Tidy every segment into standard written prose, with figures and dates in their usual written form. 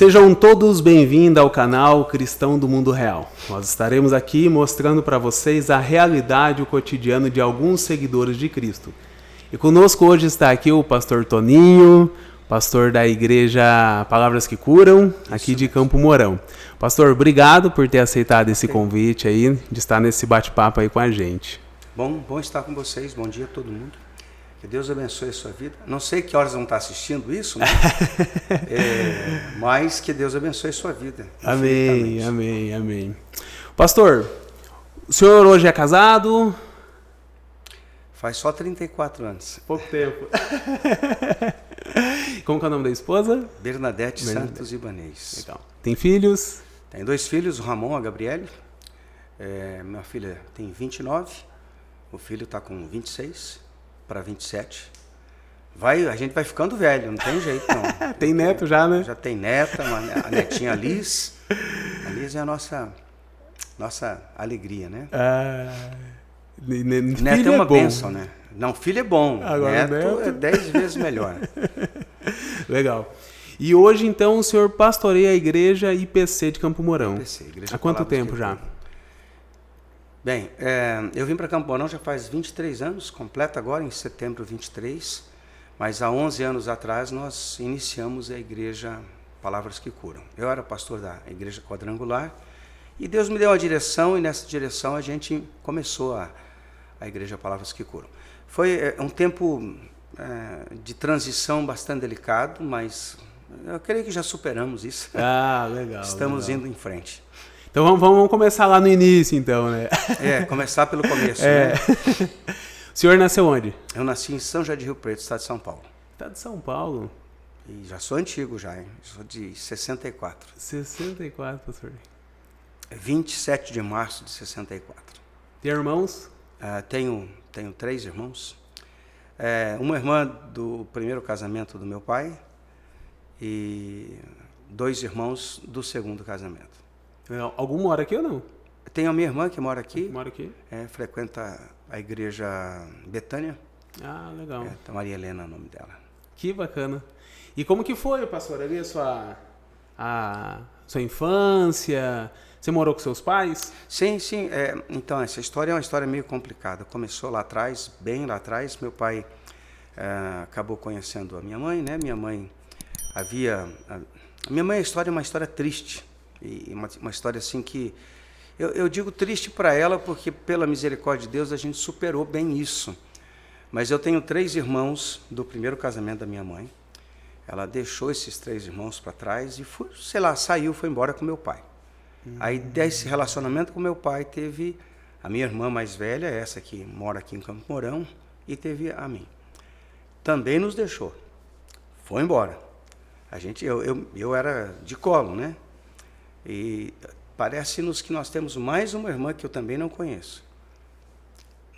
Sejam todos bem-vindos ao canal Cristão do Mundo Real. Nós estaremos aqui mostrando para vocês a realidade, o cotidiano de alguns seguidores de Cristo. E conosco hoje está aqui o pastor Toninho, pastor da igreja Palavras que Curam, aqui de Campo Mourão. Pastor, obrigado por ter aceitado esse convite aí, de estar nesse bate-papo aí com a gente. Bom estar com vocês, bom dia a todo mundo. Que Deus abençoe a sua vida. Não sei que horas vão estar assistindo isso, né? Mas que Deus abençoe a sua vida. Amém, amém, amém. Pastor, o senhor hoje é casado? Faz só 34 anos. Pouco tempo. Como que é o nome da esposa? Bernadette Santos Ibanez. Legal. Tem filhos? Tem 2 filhos, o Ramon e a Gabriele. Minha filha tem 29, o filho está com 26 para 27. A gente vai ficando velho, não tem jeito não. Tem neto já, né? Já tem neta, a netinha Liz. A Liz é a nossa alegria, né? Neto é uma bênção, né? Não, filho é bom. Agora neto é 10 vezes melhor. Legal. E hoje, então, o senhor pastoreia a igreja IPC de Campo Mourão. IPC, Igreja Há quanto Palavras tempo que já? Curam. Bem, eu vim para Campo Mourão já faz 23 anos, completa agora em setembro 23, mas há 11 anos atrás nós iniciamos a Igreja Palavras que Curam. Eu era pastor da Igreja Quadrangular e Deus me deu uma direção e nessa direção a gente começou a Igreja Palavras que Curam. Foi um tempo de transição bastante delicado, mas eu creio que já superamos isso. Legal. Estamos legal. indo em frente. Então vamos começar lá no início, então, né? Começar pelo começo, né? O senhor nasceu onde? Eu nasci em São José de Rio Preto, estado de São Paulo. Estado de São Paulo. E já sou antigo já, hein? Sou de 64. 64, pastor. 27 de março de 64. Tem irmãos? Tenho 3 irmãos. Uma irmã do primeiro casamento do meu pai e 2 irmãos do segundo casamento. Algum mora aqui ou não? Tenho a minha irmã que mora aqui. Mora aqui? Frequenta a igreja Betânia. Legal. Maria Helena é o nome dela. Que bacana. E como que foi, pastor, ali a sua infância? Você morou com seus pais? Sim. Então, essa história é uma história meio complicada. Começou lá atrás, bem lá atrás. Meu pai acabou conhecendo a minha mãe, né? Minha mãe a história é uma história triste. E uma história assim que... Eu digo triste para ela porque, pela misericórdia de Deus, a gente superou bem isso. Mas eu tenho 3 irmãos do primeiro casamento da minha mãe. Ela deixou esses 3 irmãos para trás e, foi embora com meu pai. Aí, desse relacionamento com meu pai, teve a minha irmã mais velha, essa que mora aqui em Campo Mourão, e teve a mim. Também nos deixou. Foi embora. Eu era de colo, né? E parece-nos que nós temos mais uma irmã que eu também não conheço.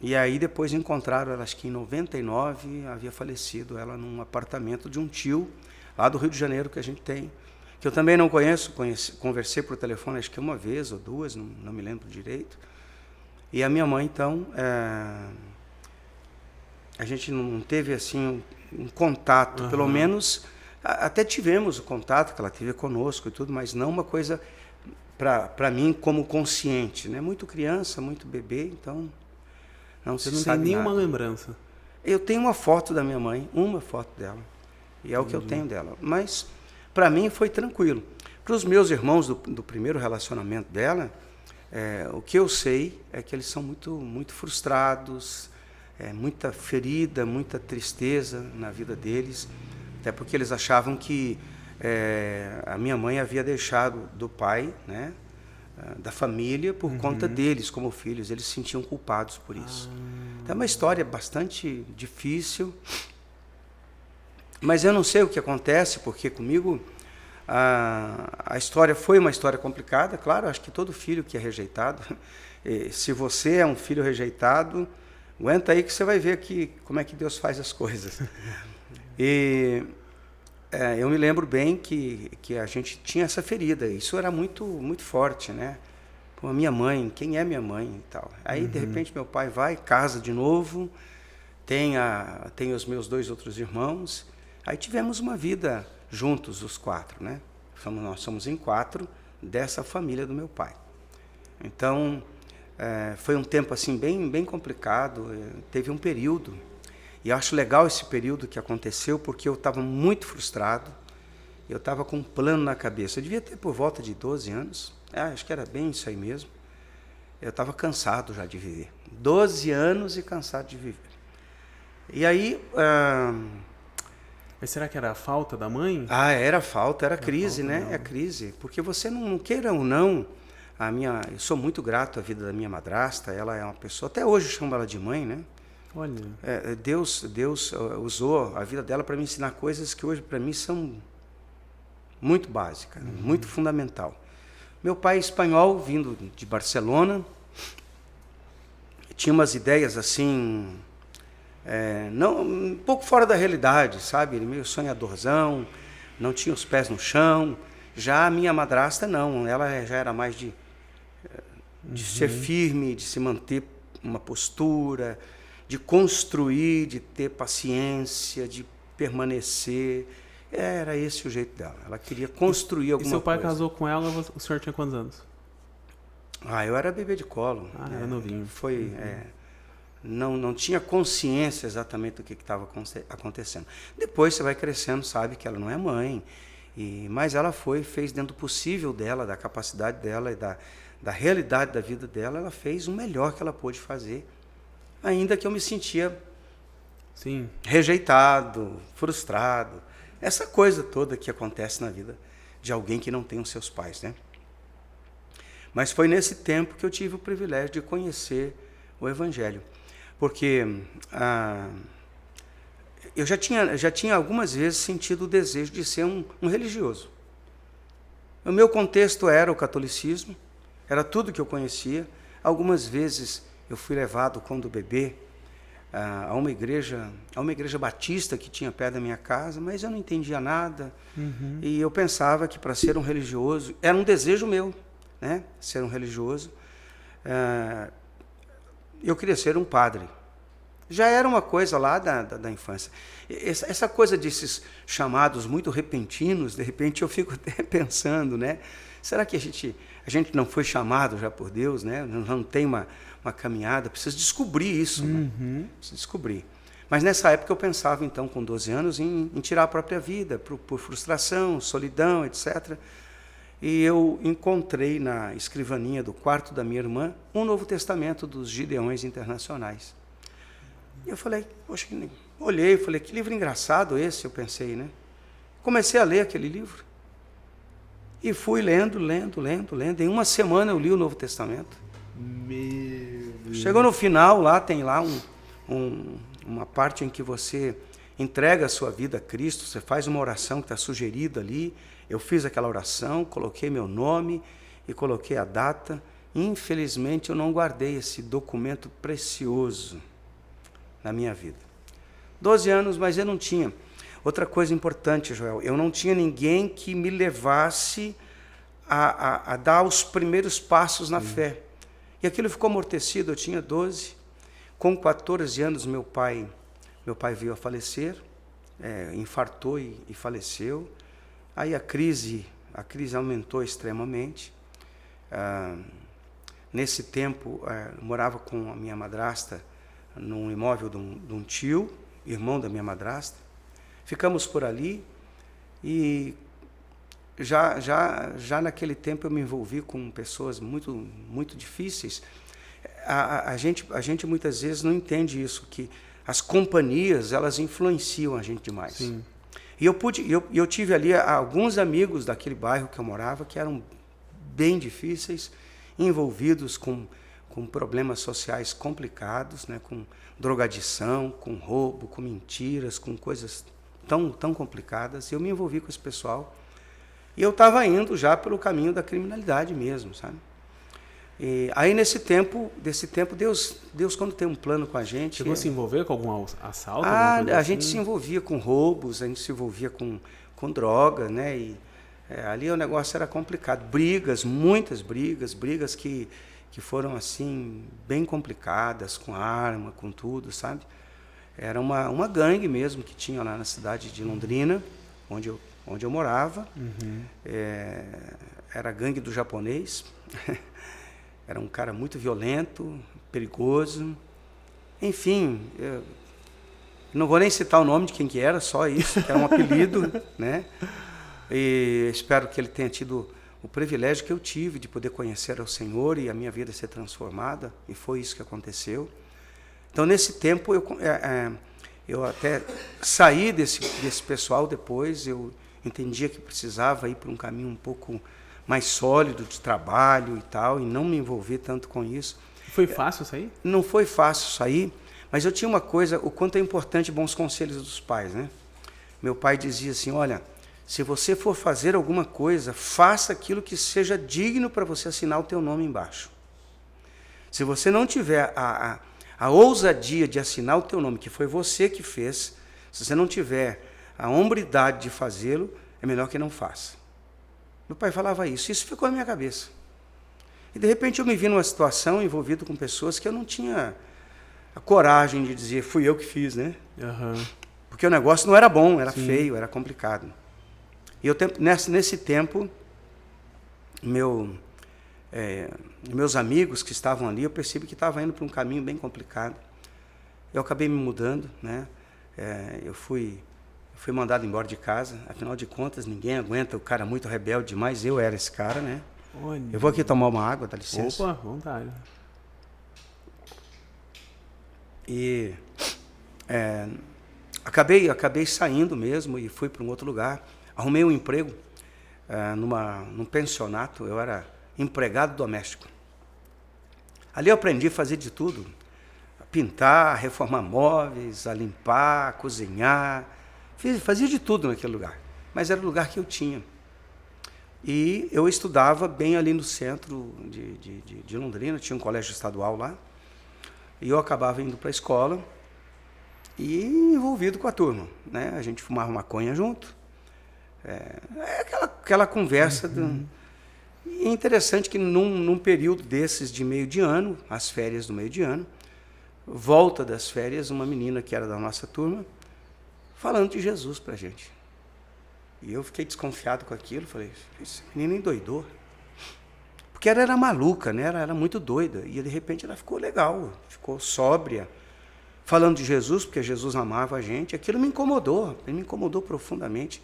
E aí depois encontraram ela, acho que em 99, havia falecido ela num apartamento de um tio, lá do Rio de Janeiro, que a gente tem, que eu também não conheço, conversei por telefone acho que uma vez ou 2, não me lembro direito. E a minha mãe, então, a gente não teve assim um contato, pelo menos... Até tivemos o contato que ela teve conosco e tudo, mas não uma coisa para mim como consciente, né? Muito criança, muito bebê, então não se sabe nada. Você não tem nenhuma lembrança? Eu tenho uma foto da minha mãe, uma foto dela, e é o que eu tenho dela. Mas para mim foi tranquilo. Para os meus irmãos do primeiro relacionamento dela, o que eu sei é que eles são muito frustrados, muita ferida, muita tristeza na vida deles. Até porque eles achavam que a minha mãe havia deixado do pai, né, da família, por conta deles como filhos. Eles se sentiam culpados por isso. Então, é uma história bastante difícil. Mas eu não sei o que acontece, porque comigo a história foi uma história complicada. Claro, acho que todo filho que é rejeitado, se você é um filho rejeitado, aguenta aí que você vai ver como é que Deus faz as coisas. E eu me lembro bem que a gente tinha essa ferida. Isso era muito forte, né? Pô, minha mãe, quem é minha mãe e tal. Aí, de repente, meu pai vai, casa de novo, tem os meus 2 outros irmãos. Aí tivemos uma vida juntos, os 4, né? Nós somos em 4 dessa família do meu pai. Então, foi um tempo assim bem complicado. Teve um período, e eu acho legal esse período que aconteceu, porque eu estava muito frustrado. Eu estava com um plano na cabeça. Eu devia ter por volta de 12 anos. Acho que era bem isso aí mesmo. Eu estava cansado já de viver. 12 anos e cansado de viver. E aí... Mas será que era a falta da mãe? Era falta, era crise, né? Não. É crise. Porque você não queira ou não... Eu sou muito grato à vida da minha madrasta. Ela é uma pessoa... Até hoje eu chamo ela de mãe, né? Olha. Deus usou a vida dela para me ensinar coisas que hoje para mim são muito básicas, muito fundamental. Meu pai é espanhol, vindo de Barcelona, tinha umas ideias assim, um pouco fora da realidade, sabe? Ele meio sonhadorzão, não tinha os pés no chão. Já a minha madrasta não, ela já era mais de ser firme, de se manter uma postura, de construir, de ter paciência, de permanecer. Era esse o jeito dela. Ela queria construir alguma coisa. E seu pai casou com ela, o senhor tinha quantos anos? Eu era bebê de colo. Era novinho. Não tinha consciência exatamente do que estava acontecendo. Depois você vai crescendo, sabe que ela não é mãe. Mas ela fez dentro do possível dela, da capacidade dela e da realidade da vida dela, ela fez o melhor que ela pôde fazer. Ainda que eu me sentia rejeitado, frustrado. Essa coisa toda que acontece na vida de alguém que não tem os seus pais, né? Mas foi nesse tempo que eu tive o privilégio de conhecer o Evangelho. Porque eu já tinha algumas vezes sentido o desejo de ser um religioso. O meu contexto era o catolicismo, era tudo que eu conhecia. Algumas vezes eu fui levado, quando bebê, a uma igreja batista que tinha perto da minha casa, mas eu não entendia nada. E eu pensava que para ser um religioso, era um desejo meu, né? Ser um religioso. Eu queria ser um padre. Já era uma coisa lá da infância. Essa coisa desses chamados muito repentinos, de repente eu fico até pensando, né? Será que a gente não foi chamado já por Deus, né? Não tem uma caminhada, precisa descobrir isso, né? Precisa descobrir. Mas nessa época eu pensava, então, com 12 anos, em tirar a própria vida, por frustração, solidão, etc. E eu encontrei na escrivaninha do quarto da minha irmã um Novo Testamento dos Gideões Internacionais. E eu falei, poxa, olhei e falei, que livro engraçado esse, eu pensei, né? Comecei a ler aquele livro. E fui lendo. Em uma semana eu li o Novo Testamento. Chegou no final, tem lá uma parte em que você entrega a sua vida a Cristo, você faz uma oração que está sugerida ali. Eu fiz aquela oração, coloquei meu nome e coloquei a data. Infelizmente eu não guardei esse documento precioso na minha vida. 12 anos, mas eu não tinha. Outra coisa importante, Joel, eu não tinha ninguém que me levasse a dar os primeiros passos na fé. E aquilo ficou amortecido, eu tinha 12. Com 14 anos, meu pai veio a falecer, infartou e faleceu. Aí a crise aumentou extremamente. Nesse tempo, eu morava com a minha madrasta num imóvel de um tio, irmão da minha madrasta. Ficamos por ali e já naquele tempo eu me envolvi com pessoas muito, muito difíceis. A gente muitas vezes não entende isso, que as companhias, elas influenciam a gente demais. Sim. E eu tive ali alguns amigos daquele bairro que eu morava que eram bem difíceis, envolvidos com problemas sociais complicados, né, com drogadição, com roubo, com mentiras, com coisas tão complicadas. Eu me envolvi com esse pessoal e eu estava indo já pelo caminho da criminalidade mesmo, sabe? E aí desse tempo, Deus quando tem um plano com a gente... Chegou a se envolver com algum assalto? A gente se envolvia com roubos, a gente se envolvia com droga, né? E ali o negócio era complicado. Muitas brigas que foram assim, bem complicadas, com arma, com tudo, sabe? Era uma gangue mesmo que tinha lá na cidade de Londrina. onde eu morava. Era a gangue do japonês. Era um cara muito violento, perigoso. Enfim, não vou nem citar o nome de quem que era, só isso, que era um apelido, né? E espero que ele tenha tido o privilégio que eu tive de poder conhecer o Senhor e a minha vida ser transformada, e foi isso que aconteceu. Então, nesse tempo, eu até saí desse pessoal depois, eu entendia que precisava ir por um caminho um pouco mais sólido de trabalho e tal, e não me envolver tanto com isso. Foi fácil sair? Não foi fácil sair, mas eu tinha uma coisa, o quanto é importante bons conselhos dos pais, né? Meu pai dizia assim, olha, se você for fazer alguma coisa, faça aquilo que seja digno para você assinar o teu nome embaixo. Se você não tiver a ousadia de assinar o teu nome, que foi você que fez, se você não tiver a hombridade de fazê-lo, é melhor que não faça. Meu pai falava isso ficou na minha cabeça. E de repente eu me vi numa situação envolvido com pessoas que eu não tinha a coragem de dizer, fui eu que fiz, né? Porque o negócio não era bom, era feio, era complicado. E eu, nesse tempo, meus amigos que estavam ali, eu percebi que estava indo para um caminho bem complicado. Eu acabei me mudando, né? Eu fui mandado embora de casa, afinal de contas, ninguém aguenta o cara muito rebelde demais, eu era esse cara, né? Olha. Eu vou aqui tomar uma água, dá licença. Opa, vontade. E acabei saindo mesmo e fui para um outro lugar. Arrumei um emprego num pensionato, eu era empregado doméstico. Ali eu aprendi a fazer de tudo, a pintar, a reformar móveis, a limpar, a cozinhar, fazia de tudo naquele lugar, mas era o lugar que eu tinha. E eu estudava bem ali no centro de Londrina, tinha um colégio estadual lá, e eu acabava indo para a escola e envolvido com a turma, né? A gente fumava maconha junto, aquela conversa. E é interessante que num período desses de meio de ano, as férias do meio de ano, volta das férias, uma menina que era da nossa turma, falando de Jesus para a gente. E eu fiquei desconfiado com aquilo, falei, essa menina endoidou. Porque ela era maluca, né? Ela era muito doida. E de repente ela ficou legal, ficou sóbria, falando de Jesus, porque Jesus amava a gente. Aquilo me incomodou profundamente.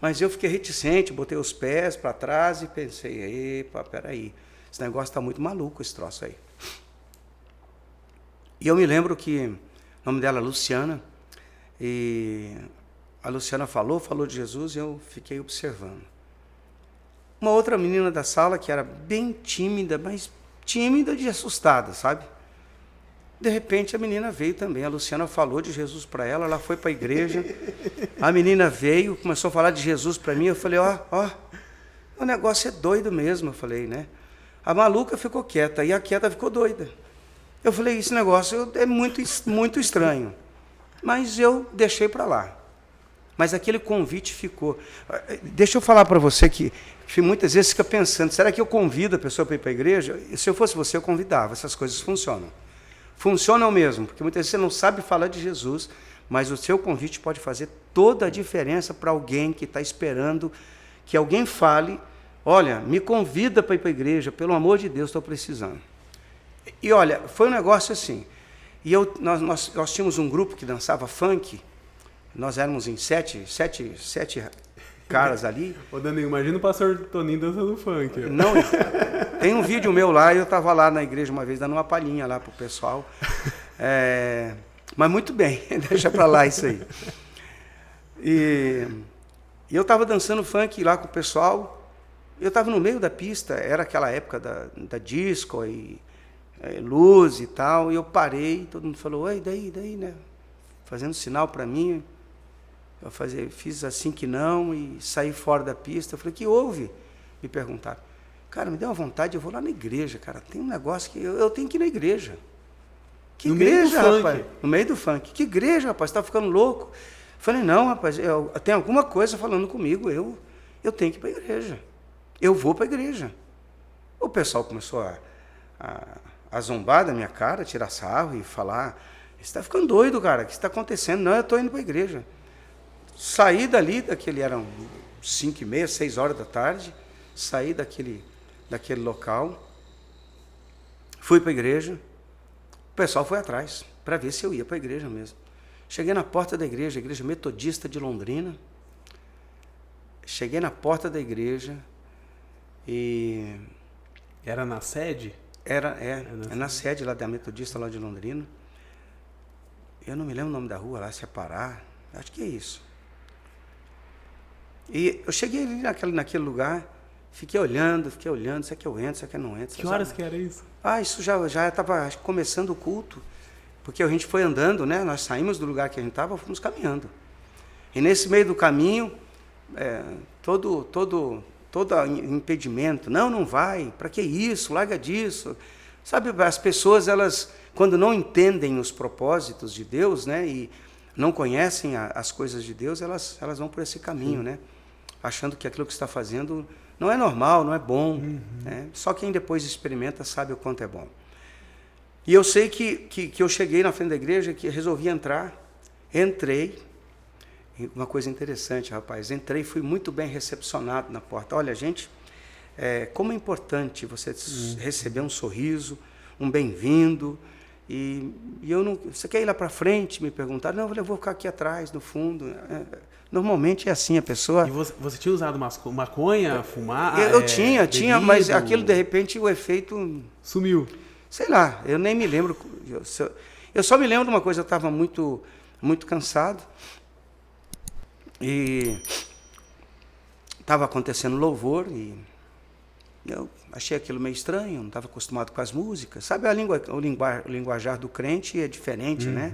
Mas eu fiquei reticente, botei os pés para trás e pensei, epa, peraí, esse negócio está muito maluco, esse troço aí. E eu me lembro que o nome dela é Luciana, e a Luciana falou de Jesus e eu fiquei observando. Uma outra menina da sala que era bem tímida, mas tímida de assustada, sabe? De repente a menina veio também, a Luciana falou de Jesus para ela foi para a igreja, a menina veio, começou a falar de Jesus para mim, eu falei, ó, o negócio é doido mesmo, eu falei, né? A maluca ficou quieta e a quieta ficou doida. Eu falei, esse negócio é muito, muito estranho, mas eu deixei para lá. Mas aquele convite ficou. Deixa eu falar para você que muitas vezes fica pensando, será que eu convido a pessoa para ir para a igreja? E se eu fosse você, eu convidava, essas coisas funcionam. Funcionam mesmo, porque muitas vezes você não sabe falar de Jesus, mas o seu convite pode fazer toda a diferença para alguém que está esperando que alguém fale, olha, me convida para ir para a igreja, pelo amor de Deus, estou precisando. E olha, foi um negócio assim, e nós tínhamos um grupo que dançava funk, nós éramos em sete caras ali. Ô Danilo, imagina o pastor Toninho dançando funk. Não, tem um vídeo meu lá, e eu estava lá na igreja uma vez, dando uma palhinha lá para o pessoal. Mas muito bem, deixa para lá isso aí. E eu estava dançando funk lá com o pessoal, eu estava no meio da pista, era aquela época da disco e luz e tal, e eu parei, todo mundo falou, oi, daí, né? Fazendo sinal para mim. Eu fiz assim que não e saí fora da pista. Eu falei, o que houve? Me perguntaram. Cara, me deu uma vontade, eu vou lá na igreja, cara. Tem um negócio que eu tenho que ir na igreja. Que igreja, rapaz? No meio do funk. Que igreja, rapaz? Você está ficando louco? Eu falei, não, rapaz, tem alguma coisa falando comigo. Eu tenho que ir para a igreja. Eu vou para a igreja. O pessoal começou a zombar da minha cara, tirar sarro e falar, você está ficando doido, cara. O que está acontecendo? Não, eu estou indo para a igreja. saí daquele, eram 5h30, 6 horas da tarde, saí daquele local, fui para a igreja, o pessoal foi atrás, para ver se eu ia para a igreja mesmo. Cheguei na porta da igreja, a igreja metodista de Londrina, cheguei na porta da igreja e... Era na sede? É na sede lá da metodista lá de Londrina. Eu não me lembro o nome da rua lá, se é Pará, acho que é isso. E eu cheguei ali naquele lugar, fiquei olhando, será que eu entro, será que eu não entro? Que horas que era isso? Isso já estava começando o culto, porque a gente foi andando, né? Nós saímos do lugar que a gente estava, fomos caminhando. E nesse meio do caminho, todo impedimento, não vai, para que isso, larga disso. Sabe, as pessoas, elas, quando não entendem os propósitos de Deus, né, e não conhecem as coisas de Deus, elas vão por esse caminho, né, achando que aquilo que está fazendo não é normal, não é bom. Né? Só quem depois experimenta sabe o quanto é bom. E eu sei que eu cheguei na frente da igreja, que resolvi entrar, entrei. Uma coisa interessante, rapaz, entrei e fui muito bem recepcionado na porta. Olha, gente, como é importante você receber um sorriso, um bem-vindo, e eu não... Você quer ir lá para frente? Me perguntaram. Não, eu vou ficar aqui atrás, no fundo. Normalmente é assim, a pessoa... E você tinha usado maconha, fumar? Eu tinha, mas aquilo, de repente, o efeito... Sumiu. Sei lá, eu nem me lembro. Eu só me lembro de uma coisa, eu estava muito, muito cansado, e estava acontecendo louvor, e eu achei aquilo meio estranho, não estava acostumado com as músicas. Sabe, o linguajar do crente é diferente, né?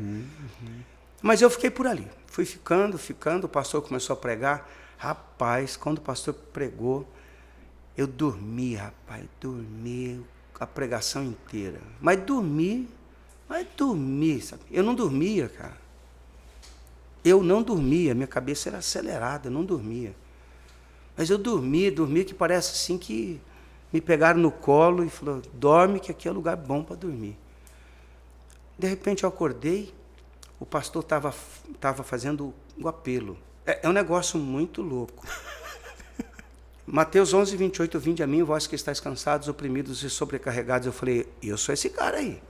Mas eu fiquei por ali, fui ficando, o pastor começou a pregar. Rapaz, quando o pastor pregou, eu dormi, a pregação inteira. Mas dormi, sabe? Eu não dormia, cara. Eu não dormia, minha cabeça era acelerada, eu não dormia. Mas eu dormia que parece assim que me pegaram no colo e falaram, dorme que aqui é lugar bom para dormir. De repente eu acordei, o pastor estava fazendo o apelo. É um negócio muito louco. Mateus 11:28, vinde a mim, vós que estáis cansados, oprimidos e sobrecarregados. Eu falei, eu sou esse cara aí.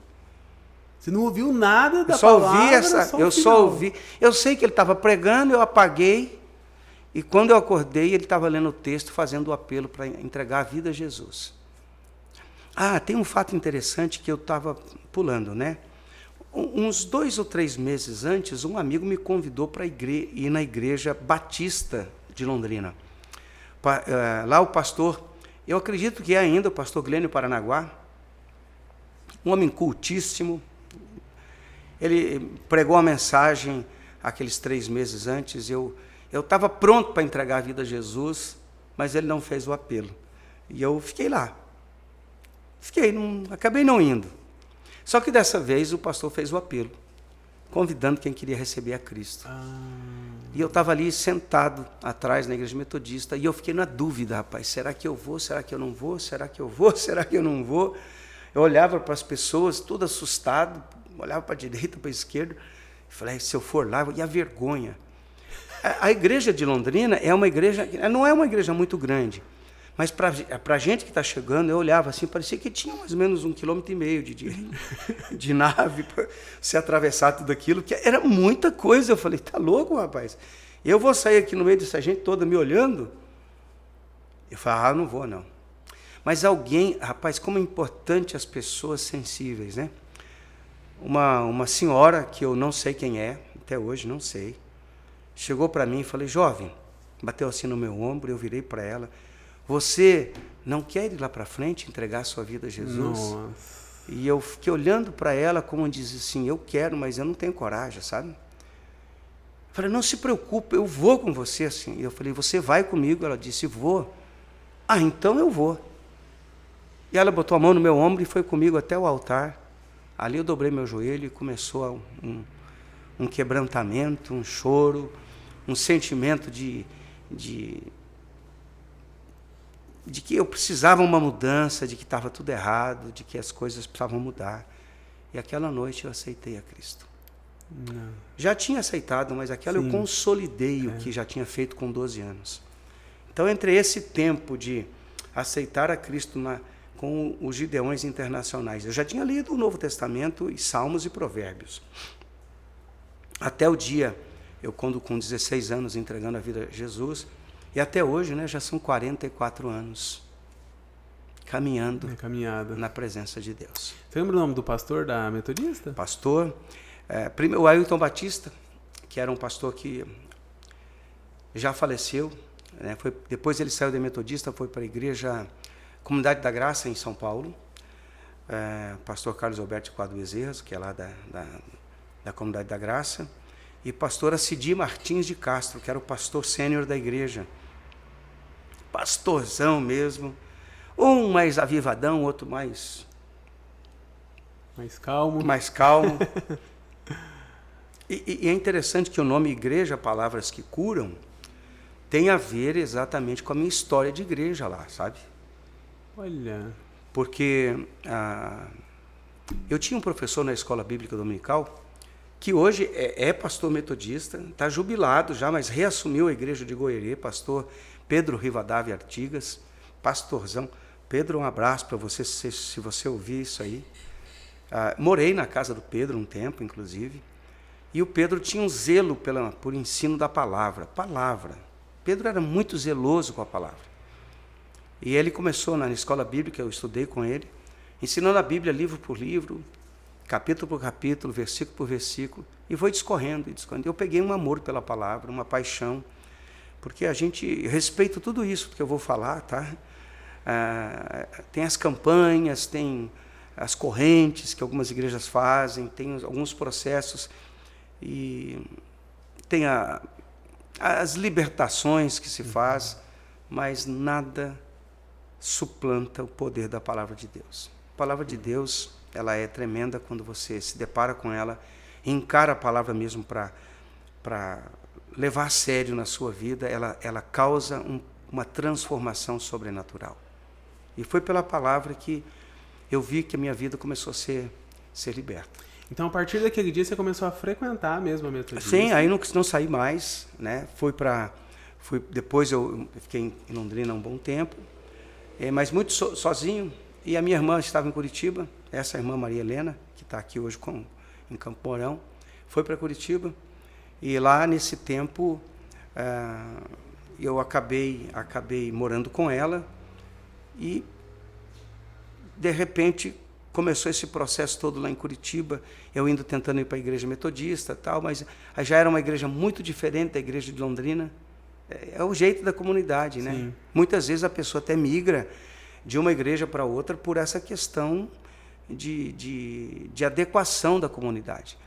Você não ouviu nada da palavra? Eu só ouvi. Eu sei que ele estava pregando, eu apaguei, e quando eu acordei, ele estava lendo o texto, fazendo o apelo para entregar a vida a Jesus. Tem um fato interessante que eu estava pulando, né? Uns 2 ou 3 meses antes, um amigo me convidou para ir na igreja batista de Londrina. Lá o pastor, eu acredito que é ainda o pastor Glênio Paranaguá, um homem cultíssimo. Ele pregou a mensagem aqueles 3 meses antes. Eu estava pronto para entregar a vida a Jesus, mas ele não fez o apelo. E eu fiquei lá. Acabei não indo. Só que dessa vez o pastor fez o apelo, convidando quem queria receber a Cristo. E eu estava ali sentado atrás na igreja metodista, e eu fiquei na dúvida, rapaz, será que eu vou, será que eu não vou, será que eu vou, será que eu não vou? Eu olhava para as pessoas, todo assustado, olhava para a direita, para a esquerda, e falei, se eu for lá, e a vergonha. A igreja de Londrina é uma igreja, não é uma igreja muito grande, mas para a gente que está chegando, eu olhava assim, parecia que tinha mais ou menos 1,5 km de nave para se atravessar tudo aquilo, que era muita coisa. Eu falei, tá louco, rapaz? Eu vou sair aqui no meio dessa gente toda me olhando? Eu falei, não vou, não. Mas alguém, rapaz, como é importante as pessoas sensíveis, né? Uma senhora, que eu não sei quem é, até hoje não sei, chegou para mim e falei, jovem, bateu assim no meu ombro, eu virei para ela, você não quer ir lá para frente, entregar a sua vida a Jesus? Nossa. E eu fiquei olhando para ela como diz assim, eu quero, mas eu não tenho coragem, sabe? Eu falei, não se preocupe, eu vou com você assim. Eu falei, você vai comigo? Ela disse, vou. Então eu vou. E ela botou a mão no meu ombro e foi comigo até o altar. Ali eu dobrei meu joelho e começou um quebrantamento, um choro, um sentimento de que eu precisava uma mudança, de que estava tudo errado, de que as coisas precisavam mudar. E aquela noite eu aceitei a Cristo. Não. Já tinha aceitado, mas aquela eu consolidei o que já tinha feito com 12 anos. Então, entre esse tempo de aceitar a Cristo com os Gideões internacionais, eu já tinha lido o Novo Testamento e Salmos e Provérbios. Até o dia, quando com 16 anos entregando a vida a Jesus, e até hoje, né, já são 44 anos caminhando na presença de Deus. Você lembra o nome do pastor da Metodista? Pastor, o Ailton Batista, que era um pastor que já faleceu, né, depois ele saiu da Metodista, foi para a igreja Comunidade da Graça, em São Paulo. Pastor Carlos Alberto Quadro Bezerra, que é lá da Comunidade da Graça, e pastora Cidi Martins de Castro, que era o pastor sênior da igreja. Pastorzão mesmo. Um mais avivadão, outro mais calmo. Mais calmo. E é interessante que o nome Igreja, Palavras que Curam, tem a ver exatamente com a minha história de igreja lá, sabe? Olha. Porque eu tinha um professor na escola bíblica dominical que hoje é pastor metodista, está jubilado já, mas reassumiu a igreja de Goierê, pastor Pedro Rivadavia Artigas, pastorzão. Pedro, um abraço para você, se você ouvir isso aí. Morei na casa do Pedro um tempo, inclusive, e o Pedro tinha um zelo por ensino da palavra. Pedro era muito zeloso com a palavra. E ele começou na escola bíblica, eu estudei com ele, ensinando a Bíblia livro por livro, capítulo por capítulo, versículo por versículo, e foi discorrendo. Eu peguei um amor pela palavra, uma paixão, porque a gente respeita tudo isso que eu vou falar, tá? Tem as campanhas, tem as correntes que algumas igrejas fazem, tem alguns processos, e tem as libertações que se faz, mas nada suplanta o poder da palavra de Deus. A palavra de Deus, ela é tremenda quando você se depara com ela, encara a palavra mesmo para levar a sério na sua vida, ela causa uma transformação sobrenatural. E foi pela palavra que eu vi que a minha vida começou a ser liberta. Então, a partir daquele dia, você começou a frequentar mesmo a Metodista? Sim, aí não saí mais, né? Depois eu fiquei em Londrina um bom tempo, mas muito sozinho. E a minha irmã estava em Curitiba, essa irmã Maria Helena, que está aqui hoje em Campo Mourão, foi para Curitiba. E lá, nesse tempo, eu acabei morando com ela. E, de repente, começou esse processo todo lá em Curitiba, eu tentando ir para a igreja metodista, mas já era uma igreja muito diferente da igreja de Londrina. É o jeito da comunidade, né? Sim. Muitas vezes a pessoa até migra de uma igreja para outra por essa questão de adequação da comunidade.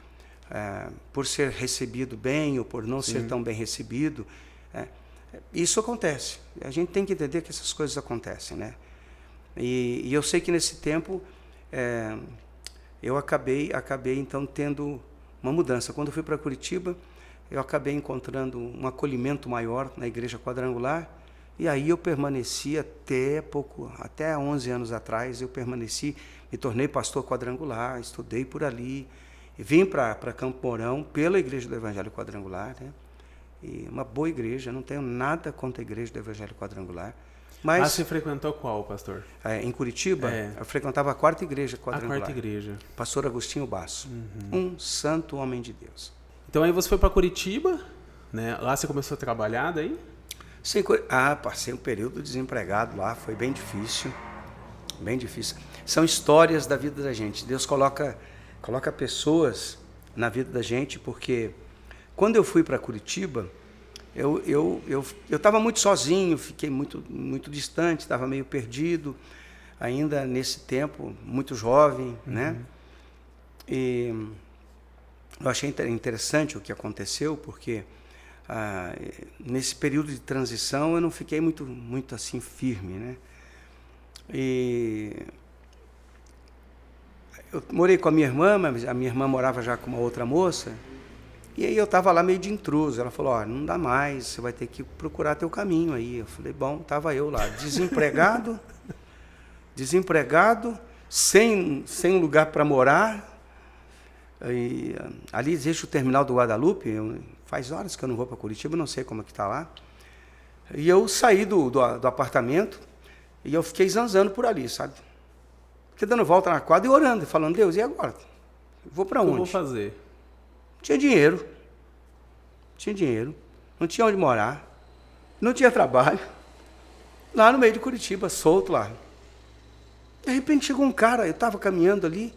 Por ser recebido bem ou por não ser tão bem recebido. Isso acontece. A gente tem que entender que essas coisas acontecem, né? E eu sei que nesse tempo eu acabei então tendo uma mudança. Quando eu fui para Curitiba, eu acabei encontrando um acolhimento maior na Igreja Quadrangular, e aí eu permaneci até 11 anos atrás, me tornei pastor quadrangular, estudei por ali, e vim para Campo Mourão pela Igreja do Evangelho Quadrangular, né? E uma boa igreja, não tenho nada contra a Igreja do Evangelho Quadrangular. Mas você frequentou qual, pastor? Em Curitiba, eu frequentava a 4ª Igreja Quadrangular. A 4ª Igreja. Pastor Agostinho Basso, um santo homem de Deus. Então aí você foi para Curitiba, né? Lá você começou a trabalhar daí? Sim, passei um período desempregado lá, foi bem difícil, bem difícil. São histórias da vida da gente. Deus coloca pessoas na vida da gente, porque quando eu fui para Curitiba, eu estava muito sozinho, fiquei muito distante, estava meio perdido, ainda nesse tempo, muito jovem, né? E eu achei interessante o que aconteceu, porque nesse período de transição eu não fiquei muito assim firme, né? E eu morei com a minha irmã, mas a minha irmã morava já com uma outra moça. E aí eu estava lá meio de intruso. Ela falou, não dá mais, você vai ter que procurar teu caminho aí. Eu falei, bom, estava eu lá, desempregado, sem lugar para morar, Ali existe o terminal do Guadalupe, faz horas que eu não vou para Curitiba, não sei como é que está lá. E eu saí do apartamento e eu fiquei zanzando por ali, sabe? Fiquei dando volta na quadra e orando, e falando, Deus, e agora? Vou para onde? O que eu vou fazer? Tinha dinheiro, não tinha onde morar, não tinha trabalho, lá no meio de Curitiba, solto lá. De repente chegou um cara, eu estava caminhando ali,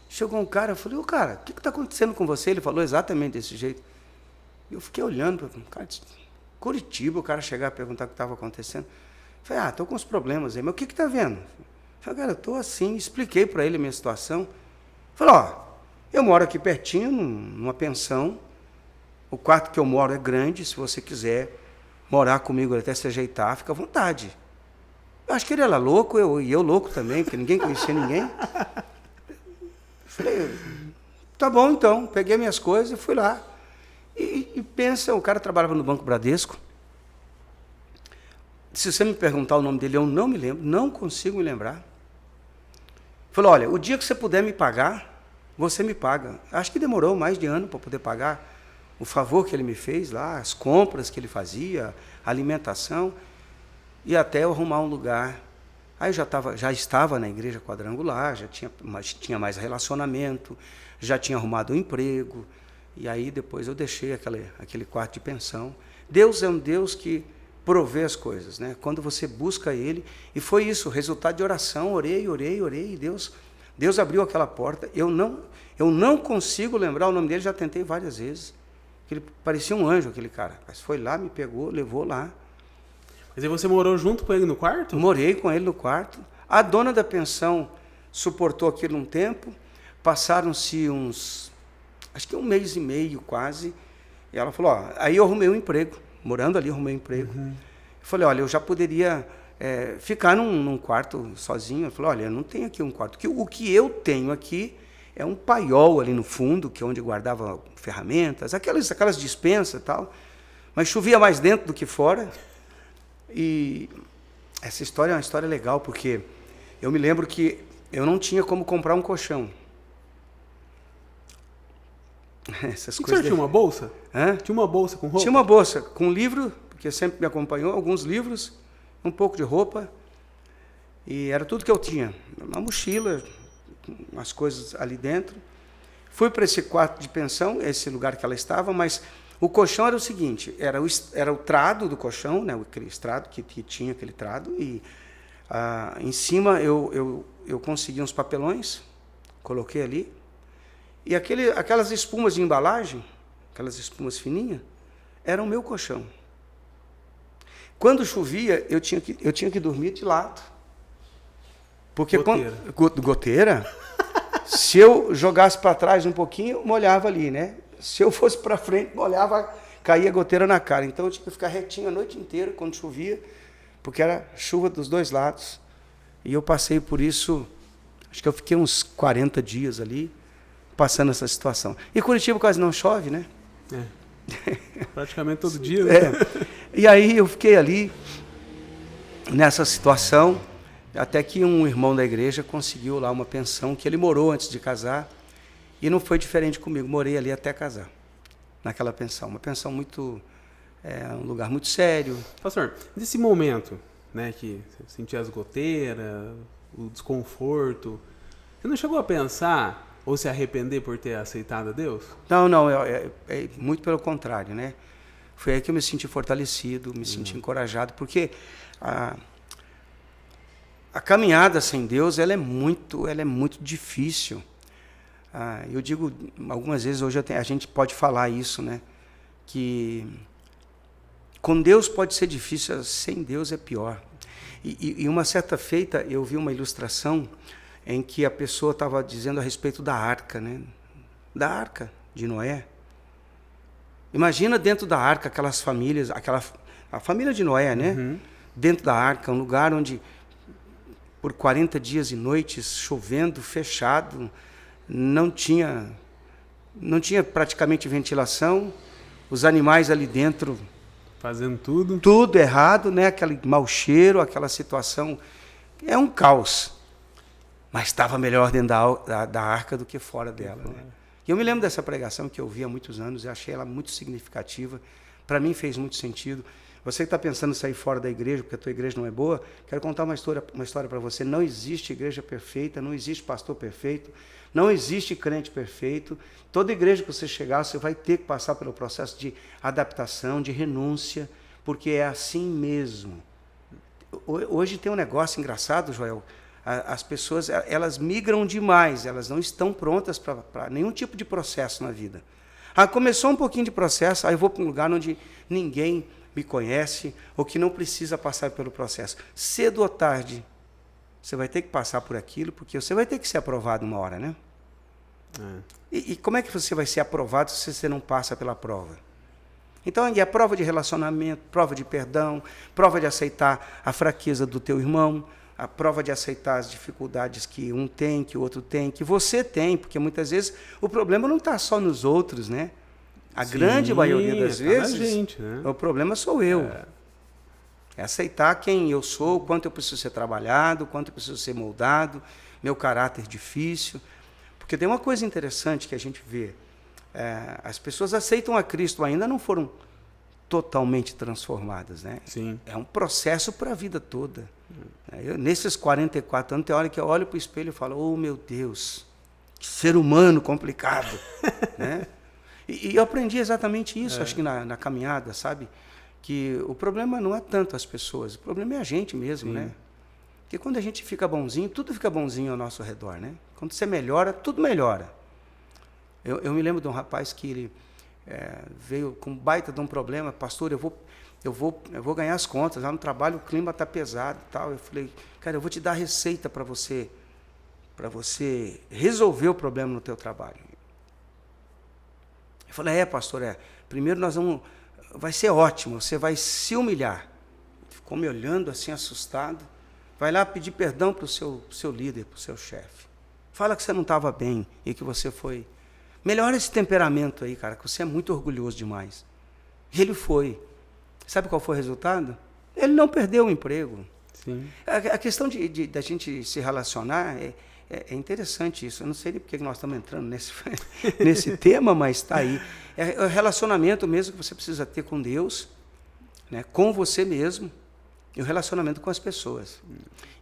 chegou um cara, eu falei, ô cara, o que está acontecendo com você? Ele falou exatamente desse jeito. Eu fiquei olhando, cara, Curitiba, o cara chegar a perguntar o que estava acontecendo. Eu falei, estou com uns problemas aí, mas o que está vendo? Eu falei, cara, eu estou assim, expliquei para ele a minha situação. Eu falei, eu moro aqui pertinho, numa pensão, o quarto que eu moro é grande, se você quiser morar comigo até se ajeitar, fica à vontade. Eu acho que ele era louco, e eu louco também, porque ninguém conhecia ninguém. Falei, tá bom então, peguei minhas coisas e fui lá. E pensa, o cara trabalhava no Banco Bradesco. Se você me perguntar o nome dele, eu não me lembro, não consigo me lembrar. Falei, olha, o dia que você puder me pagar, você me paga. Acho que demorou mais de ano para poder pagar o favor que ele me fez lá, as compras que ele fazia, a alimentação, e até eu arrumar um lugar. Aí eu já estava na igreja quadrangular, já tinha mais relacionamento, já tinha arrumado um emprego, e aí depois eu deixei aquele quarto de pensão. Deus é um Deus que provê as coisas, né? Quando você busca Ele, e foi isso, o resultado de oração, orei, e Deus abriu aquela porta. Eu não consigo lembrar o nome dele, já tentei várias vezes. Ele parecia um anjo, aquele cara, mas foi lá, me pegou, levou lá. Mas aí você morou junto com ele no quarto? Morei com ele no quarto. A dona da pensão suportou aquilo um tempo, passaram-se acho que 1 mês e meio quase, e ela falou, aí eu arrumei um emprego, morando ali, arrumei um emprego. Eu falei, olha, eu já poderia ficar num quarto sozinho. Eu falei, olha, eu não tenho aqui um quarto. O que eu tenho aqui é um paiol ali no fundo, que é onde guardava ferramentas, aquelas dispensas e tal, mas chovia mais dentro do que fora. E essa história é uma história legal, porque eu me lembro que eu não tinha como comprar um colchão. Essas coisas. O senhor tinha uma bolsa? Hã? Tinha uma bolsa com roupa? Tinha uma bolsa com livro, porque sempre me acompanhou, alguns livros, um pouco de roupa, e era tudo que eu tinha. Uma mochila, umas coisas ali dentro. Fui para esse quarto de pensão, esse lugar que ela estava, mas o colchão era o seguinte, era o trado do colchão, né, aquele estrado, que tinha aquele trado, e em cima eu consegui uns papelões, coloquei ali, e aquelas espumas de embalagem, aquelas espumas fininhas, eram o meu colchão. Quando chovia, eu tinha que dormir de lado. Porque goteira, se eu jogasse para trás um pouquinho, molhava ali, né? Se eu fosse para frente, molhava, caía goteira na cara. Então eu tinha que ficar retinho a noite inteira quando chovia, porque era chuva dos dois lados. E eu passei por isso, acho que eu fiquei uns 40 dias ali, passando essa situação. E Curitiba quase não chove, né? Praticamente todo dia, né? E aí eu fiquei ali, nessa situação, até que um irmão da igreja conseguiu lá uma pensão, que ele morou antes de casar, e não foi diferente comigo, morei ali até casar, naquela pensão. Uma pensão um lugar muito sério. Pastor, nesse momento, né, que você sentia as goteiras, o desconforto, você não chegou a pensar ou se arrepender por ter aceitado a Deus? Não, muito pelo contrário, né? Foi aí que eu me senti fortalecido, me senti encorajado, porque a caminhada sem Deus, ela é muito difícil. Eu digo, algumas vezes, hoje a gente pode falar isso, né? Que com Deus pode ser difícil, sem Deus é pior. E uma certa feita, eu vi uma ilustração em que a pessoa estava dizendo a respeito da arca, né? Da arca de Noé. Imagina dentro da arca aquelas famílias, a família de Noé, né? Dentro da arca, um lugar onde por 40 dias e noites, chovendo, fechado, não tinha praticamente ventilação, os animais ali dentro fazendo tudo errado, né? Aquele mau cheiro, aquela situação, é um caos. Mas estava melhor dentro da arca do que fora dela, né? E eu me lembro dessa pregação que eu vi há muitos anos, eu achei ela muito significativa, para mim fez muito sentido. Você que está pensando em sair fora da igreja, porque a tua igreja não é boa, quero contar uma história para você. Não existe igreja perfeita, não existe pastor perfeito, não existe crente perfeito. Toda igreja que você chegar, você vai ter que passar pelo processo de adaptação, de renúncia, porque é assim mesmo. Hoje tem um negócio engraçado, Joel. As pessoas, elas migram demais, elas não estão prontas para nenhum tipo de processo na vida. Começou um pouquinho de processo, aí eu vou para um lugar onde ninguém me conhece, ou que não precisa passar pelo processo. Cedo ou tarde, você vai ter que passar por aquilo, porque você vai ter que ser aprovado uma hora, né? E como é que você vai ser aprovado se você não passa pela prova? Então, é a prova de relacionamento, prova de perdão, prova de aceitar a fraqueza do teu irmão, a prova de aceitar as dificuldades que um tem, que o outro tem, que você tem, porque muitas vezes o problema não está só nos outros, né? A grande maioria das vezes, gente, né? O problema sou eu. É aceitar quem eu sou, o quanto eu preciso ser trabalhado, o quanto eu preciso ser moldado, meu caráter difícil. Porque tem uma coisa interessante que a gente vê. As pessoas aceitam a Cristo, ainda não foram totalmente transformadas, né? Sim. É um processo para a vida toda. Nesses 44 anos, tem hora que eu olho para o espelho e falo, oh, meu Deus, que ser humano complicado. Né? E eu aprendi exatamente isso, acho que na caminhada, sabe? Que o problema não é tanto as pessoas, o problema é a gente mesmo, né? Porque quando a gente fica bonzinho, tudo fica bonzinho ao nosso redor, né? Quando você melhora, tudo melhora. Eu me lembro de um rapaz que ele veio com um baita de um problema, pastor, eu vou ganhar as contas, lá no trabalho o clima está pesado e tal. Eu falei, cara, eu vou te dar receita para você resolver o problema no teu trabalho. Eu falei, pastor, primeiro vai ser ótimo, você vai se humilhar. Ficou me olhando assim, assustado. Vai lá pedir perdão para o seu líder, para o seu chefe. Fala que você não estava bem e que você foi. Melhora esse temperamento aí, cara, que você é muito orgulhoso demais. E ele foi. Sabe qual foi o resultado? Ele não perdeu o emprego. Sim. A questão da gente se relacionar é interessante isso. Eu não sei nem porque nós estamos entrando nesse tema, mas está aí. É o relacionamento mesmo que você precisa ter com Deus, né, com você mesmo, e o relacionamento com as pessoas.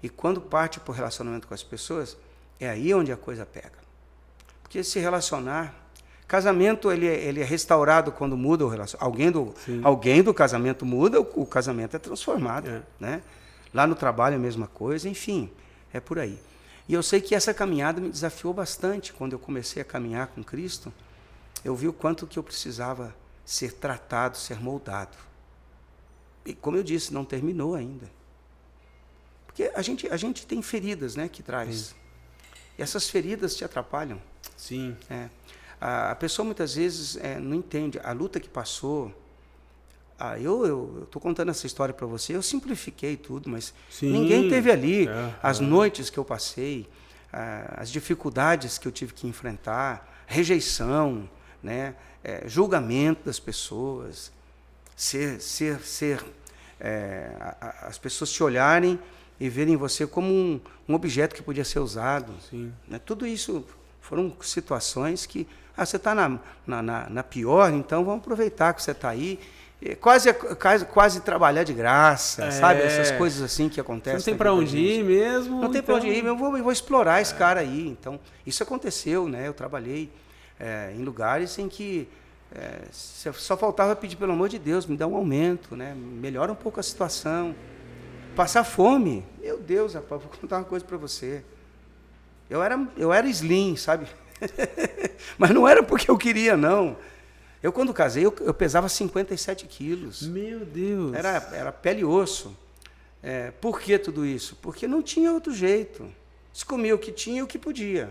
E quando parte para o relacionamento com as pessoas, é aí onde a coisa pega. Porque se relacionar... Casamento, ele é restaurado quando muda o relacionamento. Alguém do casamento muda, o casamento é transformado. Né? Lá no trabalho é a mesma coisa, enfim, é por aí. E eu sei que essa caminhada me desafiou bastante. Quando eu comecei a caminhar com Cristo, eu vi o quanto que eu precisava ser tratado, ser moldado. E como eu disse, não terminou ainda. Porque a gente tem feridas, né, que traz. E essas feridas te atrapalham. Sim. A pessoa muitas vezes não entende a luta que passou. Eu estou contando essa história para você, eu simplifiquei tudo, mas ninguém teve ali as noites que eu passei, as dificuldades que eu tive que enfrentar, rejeição, né, julgamento das pessoas, as pessoas te olharem e verem você como um objeto que podia ser usado. Né? Tudo isso foram situações que... você está na pior, então vamos aproveitar que você está aí. Quase trabalhar de graça, sabe? Essas coisas assim que acontecem. Não tem para onde ir mesmo. Não tem para onde ir, eu vou explorar esse cara aí. Então, isso aconteceu, né? Eu trabalhei em lugares em que só faltava pedir, pelo amor de Deus, me dá um aumento, né? Melhora um pouco a situação. Passar fome. Meu Deus, rapaz, vou contar uma coisa para você. Eu era slim, sabe? Mas não era porque eu queria, não. Eu, quando casei, eu pesava 57 quilos. Meu Deus! Era pele e osso. Por que tudo isso? Porque não tinha outro jeito. Se comia o que tinha e o que podia.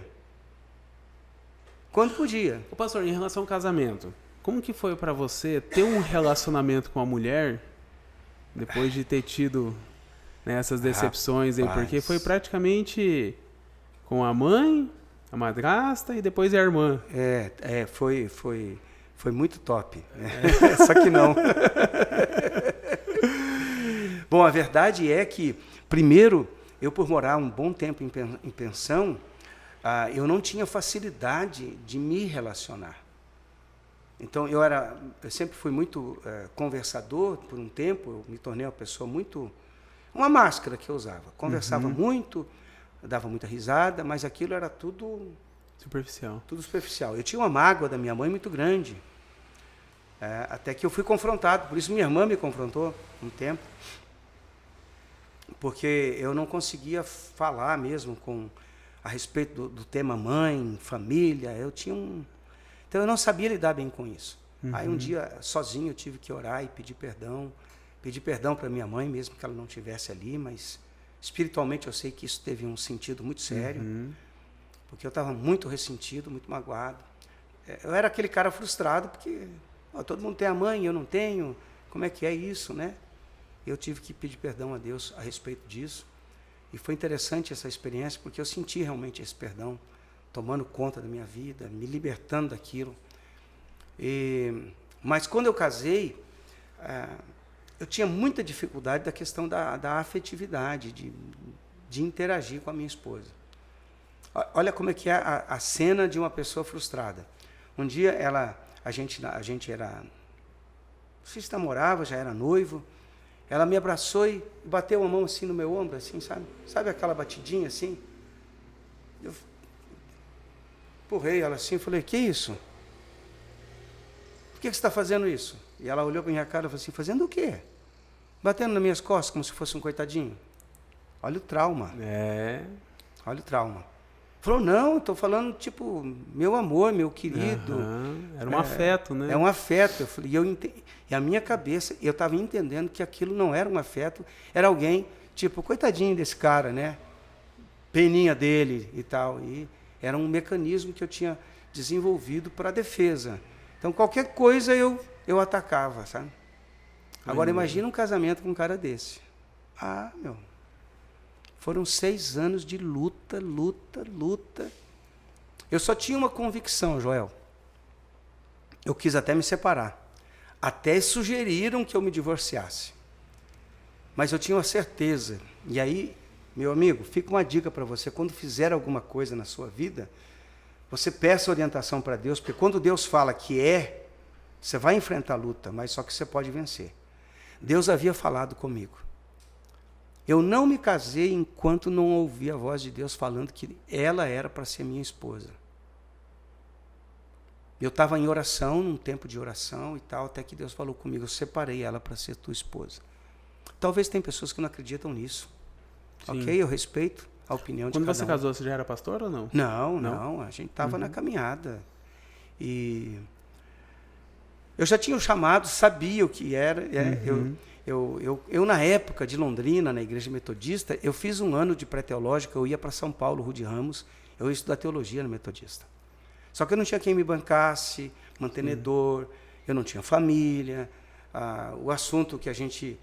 Quando podia. Ô, pastor, em relação ao casamento, como que foi para você ter um relacionamento com a mulher depois de ter tido, né, essas decepções aí? Porque foi praticamente com a mãe, a madrasta e depois a irmã. Foi muito top. Só que não. Bom, a verdade é que, primeiro, eu por morar um bom tempo em pensão, eu não tinha facilidade de me relacionar. Então, eu sempre fui muito conversador por um tempo, eu me tornei uma pessoa muito... Uma máscara que eu usava. Conversava muito, dava muita risada, mas aquilo era tudo... Superficial. Tudo superficial. Eu tinha uma mágoa da minha mãe muito grande. Até que eu fui confrontado, por isso minha irmã me confrontou um tempo, porque eu não conseguia falar mesmo a respeito do tema mãe, família. Então eu não sabia lidar bem com isso. Aí um dia, sozinho, eu tive que orar e pedir perdão para minha mãe, mesmo que ela não estivesse ali, mas espiritualmente eu sei que isso teve um sentido muito sério, porque eu estava muito ressentido, muito magoado. Eu era aquele cara frustrado, porque todo mundo tem a mãe, eu não tenho, como é que é isso, né? Eu tive que pedir perdão a Deus a respeito disso, e foi interessante essa experiência, porque eu senti realmente esse perdão, tomando conta da minha vida, me libertando daquilo. Mas quando eu casei, eu tinha muita dificuldade da questão da afetividade, de interagir com a minha esposa. Olha como é que é a cena de uma pessoa frustrada. Um dia a gente era, não sei se namorava, já era noivo, ela me abraçou e bateu a mão assim no meu ombro, assim, sabe? Sabe aquela batidinha assim? Eu empurrei ela assim e falei, que isso? Por que você está fazendo isso? E ela olhou para minha cara e falou assim, fazendo o quê? Batendo nas minhas costas como se fosse um coitadinho. Olha o trauma. Olha o trauma. Falou, não, estou falando, tipo, meu amor, meu querido. Era um afeto, né? É um afeto. Eu falei, e a minha cabeça, eu estava entendendo que aquilo não era um afeto, era alguém, tipo, coitadinho desse cara, né? Peninha dele e tal. E era um mecanismo que eu tinha desenvolvido para defesa. Então, qualquer coisa eu atacava, sabe? Agora, imagina um casamento com um cara desse. Foram 6 anos de luta. Eu só tinha uma convicção, Joel. Eu quis até me separar. Até sugeriram que eu me divorciasse. Mas eu tinha uma certeza. E aí, meu amigo, fica uma dica para você. Quando fizer alguma coisa na sua vida, você peça orientação para Deus, porque quando Deus fala que você vai enfrentar a luta, mas só que você pode vencer. Deus havia falado comigo. Eu não me casei enquanto não ouvi a voz de Deus falando que ela era para ser minha esposa. Eu estava em oração, num tempo de oração e tal, até que Deus falou comigo, eu separei ela para ser tua esposa. Talvez tem pessoas que não acreditam nisso. Sim. Ok? Eu respeito a opinião de cada um. Quando você casou, você já era pastor ou não? Não. A gente estava na caminhada. E eu já tinha o chamado, sabia o que era. Eu, na época de Londrina, na igreja metodista, eu fiz um ano de pré-teológica, eu ia para São Paulo, Rude Ramos, eu ia estudar teologia no metodista. Só que eu não tinha quem me bancasse, mantenedor, eu não tinha família, o assunto que a gente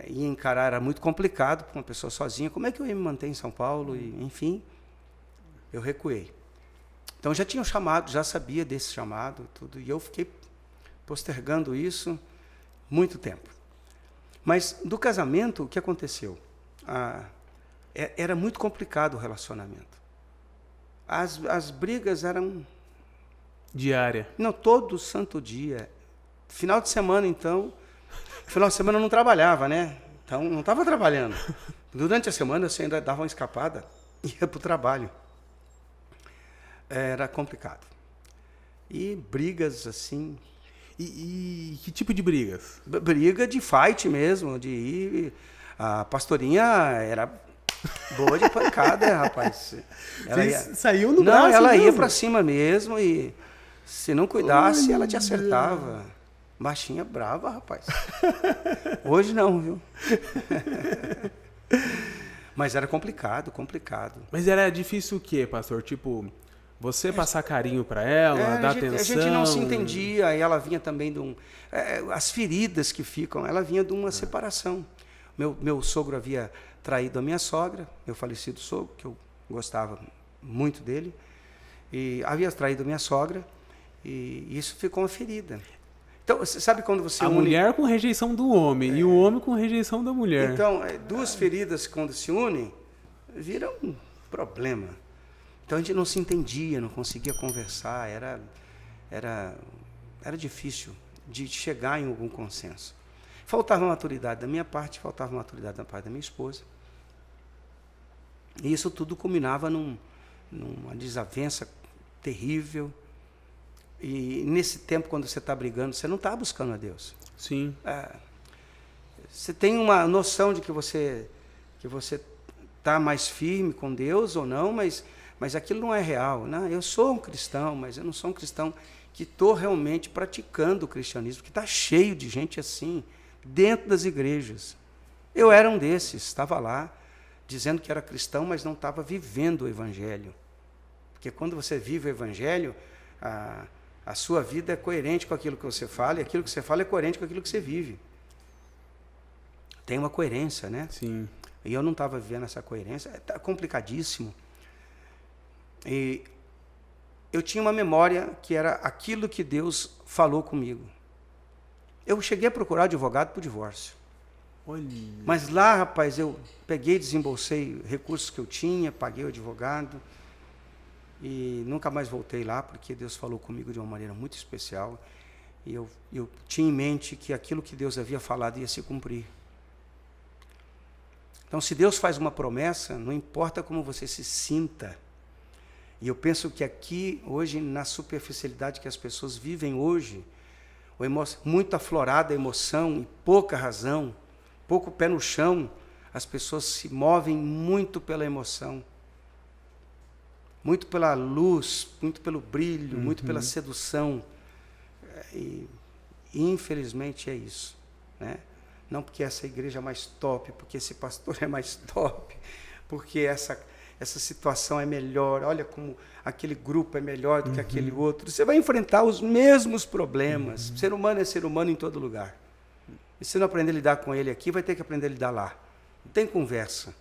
ia encarar era muito complicado para uma pessoa sozinha. Como é que eu ia me manter em São Paulo? E, enfim, eu recuei. Então, já tinha um chamado, já sabia desse chamado, tudo, e eu fiquei postergando isso muito tempo. Mas, do casamento, o que aconteceu? Era muito complicado o relacionamento. As brigas eram... Diária. Não, todo santo dia. Final de semana, então... Final de semana eu não trabalhava, né? Então, não estava trabalhando. Durante a semana, você ainda dava uma escapada e ia para o trabalho. Era complicado. E brigas, assim... E que tipo de brigas? Briga de fight mesmo, de ir... A pastorinha era... Boa de pancada, rapaz. Saiu no braço. Não, ela mesmo. ia pra cima mesmo e se não cuidasse, ela te acertava. Baixinha brava, rapaz. Hoje não, viu? Mas era complicado. Mas era difícil o quê, pastor? Tipo, você passar carinho pra ela, dar atenção? A gente não se entendia, e ela vinha também de as feridas que ficam, ela vinha de uma separação. Meu sogro havia traído a minha sogra, meu falecido sogro, que eu gostava muito dele, e havia traído a minha sogra, e isso ficou uma ferida. Então, sabe quando você une... A mulher com rejeição do homem, e o homem com rejeição da mulher. Então, duas feridas, quando se unem, viram um problema. Então a gente não se entendia, não conseguia conversar, era difícil de chegar em algum consenso. Faltava maturidade da minha parte, faltava maturidade da parte da minha esposa. E isso tudo culminava numa desavença terrível. E nesse tempo, quando você está brigando, você não está buscando a Deus. Sim. Você tem uma noção de que você está mais firme com Deus ou não, mas aquilo não é real. Não, eu sou um cristão, mas eu não sou um cristão que estou realmente praticando o cristianismo, que está cheio de gente assim, dentro das igrejas. Eu era um desses, estava lá, dizendo que era cristão, mas não estava vivendo o Evangelho. Porque quando você vive o Evangelho, a sua vida é coerente com aquilo que você fala, e aquilo que você fala é coerente com aquilo que você vive. Tem uma coerência, né? Sim. E eu não estava vivendo essa coerência, está complicadíssimo. E eu tinha uma memória que era aquilo que Deus falou comigo. Eu cheguei a procurar advogado por divórcio. Olha. Mas lá, rapaz, eu peguei, desembolsei recursos que eu tinha, paguei o advogado e nunca mais voltei lá, porque Deus falou comigo de uma maneira muito especial e eu tinha em mente que aquilo que Deus havia falado ia se cumprir. Então, se Deus faz uma promessa, não importa como você se sinta. E eu penso que aqui, hoje, na superficialidade que as pessoas vivem hoje, muito aflorada a emoção e pouca razão, pouco pé no chão, as pessoas se movem muito pela emoção, muito pela luz, muito pelo brilho, muito pela sedução. E infelizmente é isso, né? Não porque essa igreja é mais top, porque esse pastor é mais top, porque essa situação é melhor, olha como aquele grupo é melhor do que aquele outro. Você vai enfrentar os mesmos problemas. Ser humano é ser humano em todo lugar. E se não aprender a lidar com ele aqui, vai ter que aprender a lidar lá. Não tem conversa.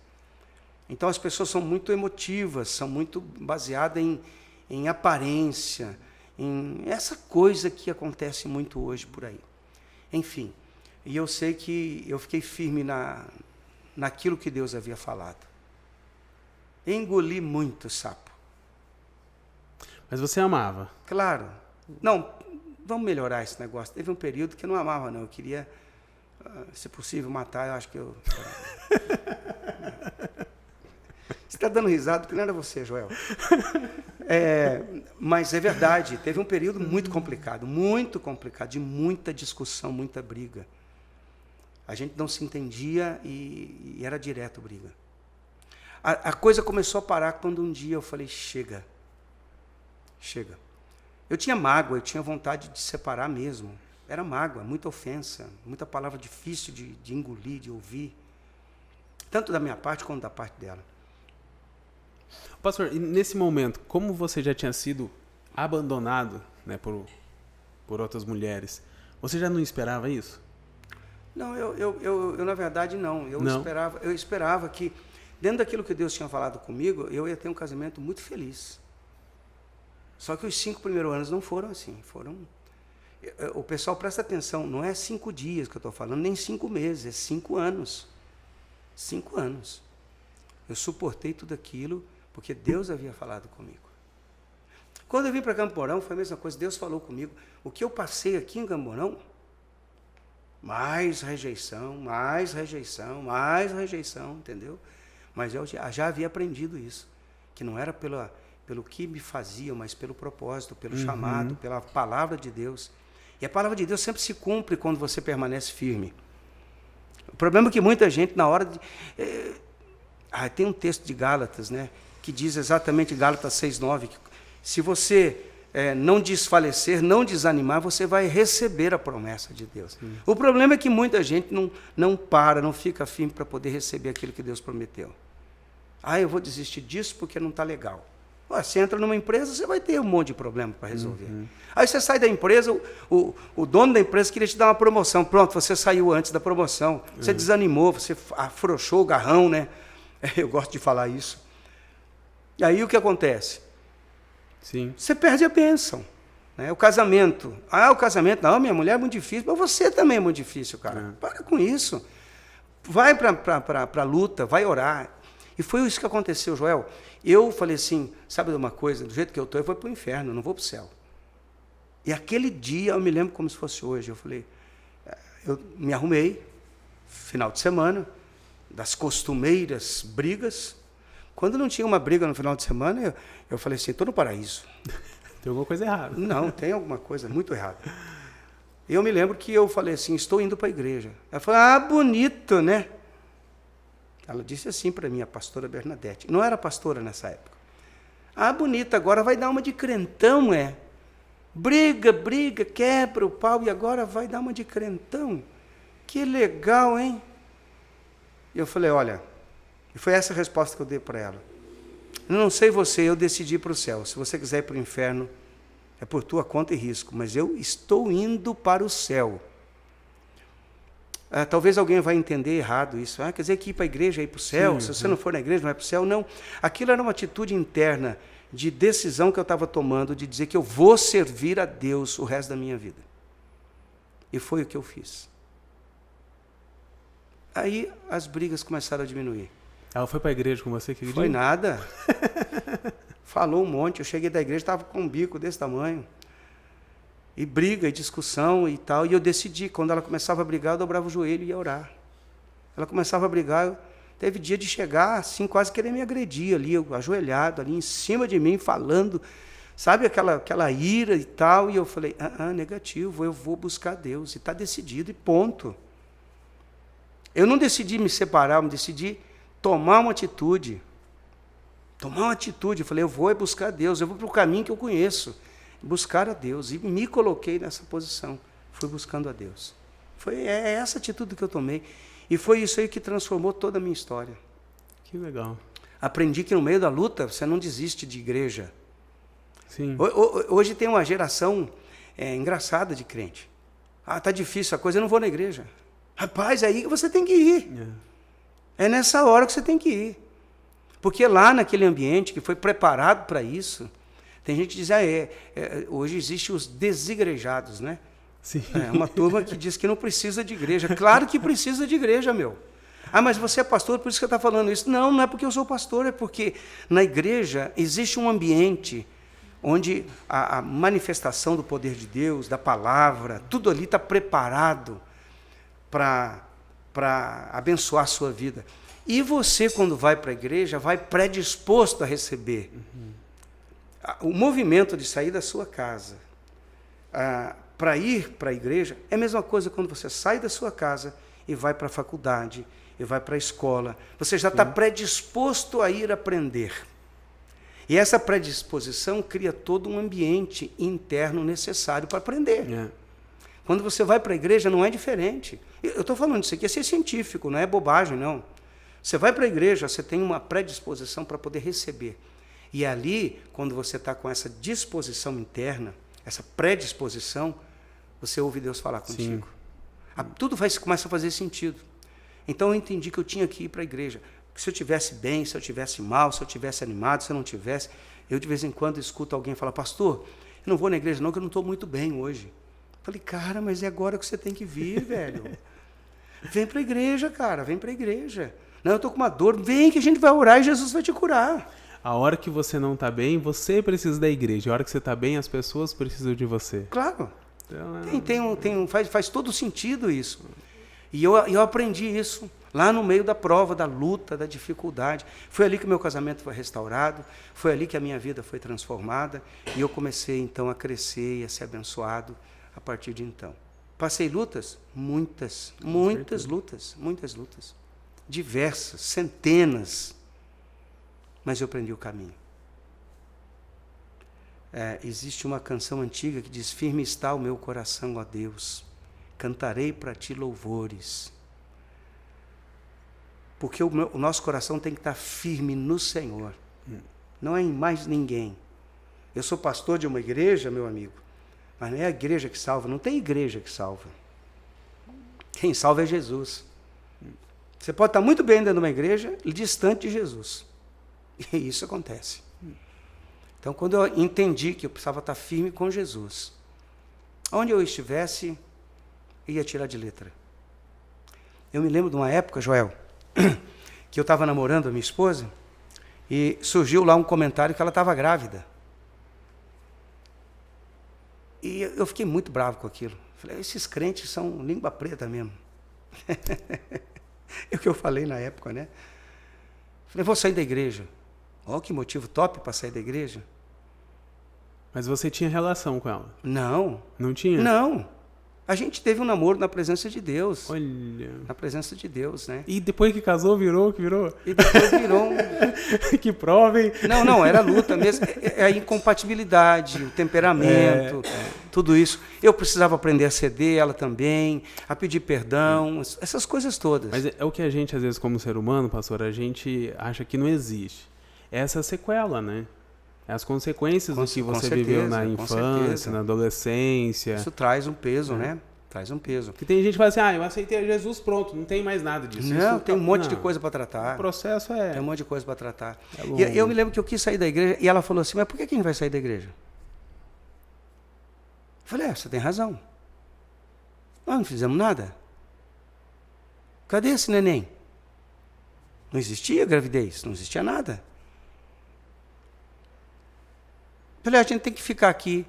Então as pessoas são muito emotivas, são muito baseadas em aparência, em essa coisa que acontece muito hoje por aí. Enfim, e eu sei que eu fiquei firme naquilo que Deus havia falado. Engoli muito sapo. Mas você amava? Claro. Não, vamos melhorar esse negócio. Teve um período que eu não amava, não. Eu queria, se possível, matar. Eu acho que eu... Você está dando risada porque não era você, Joel. Mas é verdade. Teve um período muito complicado, de muita discussão, muita briga. A gente não se entendia e era direto briga. A coisa começou a parar quando um dia eu falei, chega. Eu tinha mágoa, eu tinha vontade de separar mesmo. Era mágoa, muita ofensa, muita palavra difícil de engolir, de ouvir. Tanto da minha parte quanto da parte dela. Pastor, e nesse momento, como você já tinha sido abandonado, né, por outras mulheres, você já não esperava isso? Não, eu na verdade não. Eu esperava que, dentro daquilo que Deus tinha falado comigo, eu ia ter um casamento muito feliz. Só que os 5 primeiros anos não foram assim. O pessoal presta atenção, não é 5 dias que eu estou falando, nem 5 meses, é 5 anos. 5 anos. Eu suportei tudo aquilo porque Deus havia falado comigo. Quando eu vim para Camporão, foi a mesma coisa, Deus falou comigo. O que eu passei aqui em Camporão, mais rejeição, entendeu? Mas eu já havia aprendido isso, que não era pelo que me faziam, mas pelo propósito, pelo chamado, pela palavra de Deus. E a palavra de Deus sempre se cumpre quando você permanece firme. O problema é que muita gente, na hora de... tem um texto de Gálatas, né, que diz exatamente, Gálatas 6:9, que se você não desfalecer, não desanimar, você vai receber a promessa de Deus. O problema é que muita gente não fica firme para poder receber aquilo que Deus prometeu. Eu vou desistir disso porque não está legal. Você entra numa empresa, você vai ter um monte de problema para resolver. Aí você sai da empresa, o dono da empresa queria te dar uma promoção. Pronto, você saiu antes da promoção. Você desanimou, você afrouxou o garrão, né? Eu gosto de falar isso. E aí o que acontece? Sim. Você perde a bênção. Né? O casamento. O casamento, não, minha mulher é muito difícil, mas você também é muito difícil, cara. Para com isso. Vai para a luta, vai orar. E foi isso que aconteceu, Joel. Eu falei assim, sabe de uma coisa? Do jeito que eu estou, eu vou para o inferno, não vou para o céu. E aquele dia, eu me lembro como se fosse hoje, eu falei, eu me arrumei, final de semana, das costumeiras brigas. Quando não tinha uma briga no final de semana, eu falei assim, estou no paraíso. Tem alguma coisa errada. Não, tem alguma coisa muito errada. Eu me lembro que eu falei assim, estou indo para a igreja. Ela falou, bonito, né? Ela disse assim para mim, a pastora Bernadette. Não era pastora nessa época. Bonito, agora vai dar uma de crentão, é? Briga, quebra o pau e agora vai dar uma de crentão. Que legal, hein? E eu falei, olha, e foi essa a resposta que eu dei para ela. Eu não sei você, eu decidi ir para o céu. Se você quiser ir para o inferno, é por tua conta e risco, mas eu estou indo para o céu. Talvez alguém vai entender errado isso. Quer dizer que ir para a igreja é ir para o céu? Se você não for na igreja, não é para o céu? Não. Aquilo era uma atitude interna de decisão que eu estava tomando, de dizer que eu vou servir a Deus o resto da minha vida. E foi o que eu fiz. Aí as brigas começaram a diminuir. Ela foi para a igreja com você? Que foi nada. Falou um monte. Eu cheguei da igreja, estava com um bico desse tamanho. E briga, e discussão e tal. E eu decidi, quando ela começava a brigar, eu dobrava o joelho e ia orar. Ela começava a brigar, teve dia de chegar, assim, quase querer me agredir ali, eu, ajoelhado ali, em cima de mim, falando, sabe, aquela ira e tal. E eu falei, negativo, eu vou buscar Deus. E está decidido, e ponto. Eu não decidi me separar, eu decidi tomar uma atitude. Tomar uma atitude. Eu falei, eu vou buscar Deus, eu vou para o caminho que eu conheço. Buscar a Deus. E me coloquei nessa posição. Fui buscando a Deus. É essa atitude que eu tomei. E foi isso aí que transformou toda a minha história. Que legal. Aprendi que no meio da luta, você não desiste de igreja. Sim. Hoje tem uma geração engraçada de crente. Tá difícil a coisa, eu não vou na igreja. Rapaz, é aí que você tem que ir. É nessa hora que você tem que ir. Porque lá naquele ambiente que foi preparado para isso, tem gente que diz, hoje existem os desigrejados, né? Sim. Uma turma que diz que não precisa de igreja. Claro que precisa de igreja, meu. Mas você é pastor, por isso que você está falando isso. Não é porque eu sou pastor, é porque na igreja existe um ambiente onde a manifestação do poder de Deus, da palavra, tudo ali está preparado para abençoar a sua vida. E você, quando vai para a igreja, vai predisposto a receber. O movimento de sair da sua casa para ir para a igreja é a mesma coisa quando você sai da sua casa e vai para a faculdade, e vai para a escola. Você já está predisposto a ir aprender. E essa predisposição cria todo um ambiente interno necessário para aprender. Quando você vai para a igreja, não é diferente. Eu estou falando isso aqui, é ser científico, não é bobagem, não. Você vai para a igreja, você tem uma predisposição para poder receber. E ali, quando você está com essa disposição interna, essa predisposição, você ouve Deus falar contigo. Tudo começa a fazer sentido. Então eu entendi que eu tinha que ir para a igreja. Se eu estivesse bem, se eu estivesse mal, se eu estivesse animado, se eu não estivesse, eu de vez em quando escuto alguém falar, pastor, eu não vou na igreja não, que eu não estou muito bem hoje. Eu falei, cara, mas é agora que você tem que vir, velho. Vem para a igreja, cara, vem para a igreja. Não, eu estou com uma dor, vem que a gente vai orar e Jesus vai te curar. A hora que você não está bem, você precisa da igreja. A hora que você está bem, as pessoas precisam de você. Claro. Então, faz todo sentido isso. E eu aprendi isso lá no meio da prova, da luta, da dificuldade. Foi ali que o meu casamento foi restaurado, foi ali que a minha vida foi transformada, e eu comecei, então, a crescer e a ser abençoado a partir de então. Passei lutas? Muitas lutas. Diversas, centenas. Mas eu aprendi o caminho. Existe uma canção antiga que diz, firme está o meu coração, ó Deus, cantarei para ti louvores. Porque o nosso coração tem que estar firme no Senhor, não é em mais ninguém. Eu sou pastor de uma igreja, meu amigo, mas não é a igreja que salva, não tem igreja que salva. Quem salva é Jesus. Você pode estar muito bem dentro de uma igreja, distante de Jesus. E isso acontece. Então, quando eu entendi que eu precisava estar firme com Jesus, onde eu estivesse, ia tirar de letra. Eu me lembro de uma época, Joel, que eu estava namorando a minha esposa e surgiu lá um comentário que ela estava grávida. E eu fiquei muito bravo com aquilo. Falei, esses crentes são língua preta mesmo. É o que eu falei na época, né? Falei, vou sair da igreja. Ó, que motivo top para sair da igreja. Mas você tinha relação com ela? Não. Não tinha? Não. A gente teve um namoro na presença de Deus. Olha. Na presença de Deus, né? E depois que casou, virou o que virou? E depois virou Que prova, hein? Não, era luta mesmo. É a incompatibilidade, o temperamento, tudo isso. Eu precisava aprender a ceder, ela também, a pedir perdão, essas coisas todas. Mas é o que a gente, às vezes, como ser humano, pastor, a gente acha que não existe. Essa sequela, né? As consequências do que você viveu na infância, na adolescência. Isso traz um peso, né? Traz um peso. Porque tem gente que fala assim, eu aceitei Jesus, pronto, não tem mais nada disso. Não, isso tem um monte de coisa para tratar. O processo é... Tem um monte de coisa para tratar. E eu me lembro que eu quis sair da igreja e ela falou assim, mas por que a gente vai sair da igreja? Eu falei, você tem razão. Nós não fizemos nada. Cadê esse neném? Não existia gravidez, não existia nada. Eu falei, a gente tem que ficar aqui.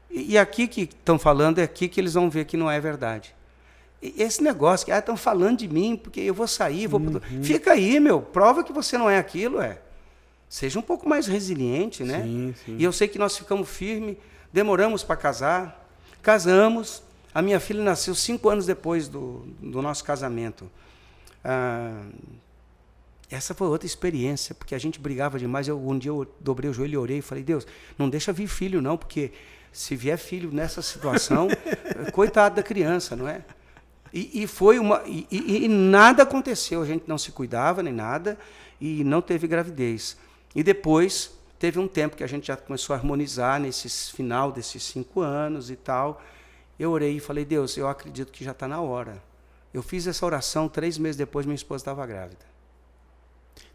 E aqui que estão falando, é aqui que eles vão ver que não é verdade. E esse negócio, que estão falando de mim, porque eu vou sair, Fica aí, prova que você não é aquilo, Seja um pouco mais resiliente, né? Sim, sim. E eu sei que nós ficamos firmes, demoramos para casar, casamos, a minha filha nasceu 5 anos depois do nosso casamento. Essa foi outra experiência, porque a gente brigava demais. Um dia eu dobrei o joelho e orei e falei, Deus, não deixa vir filho não, porque se vier filho nessa situação, coitado da criança, não é? E foi e nada aconteceu, a gente não se cuidava nem nada, e não teve gravidez. E depois teve um tempo que a gente já começou a harmonizar nesse final desses 5 anos e tal. Eu orei e falei, Deus, eu acredito que já está na hora. Eu fiz essa oração, 3 meses depois minha esposa estava grávida.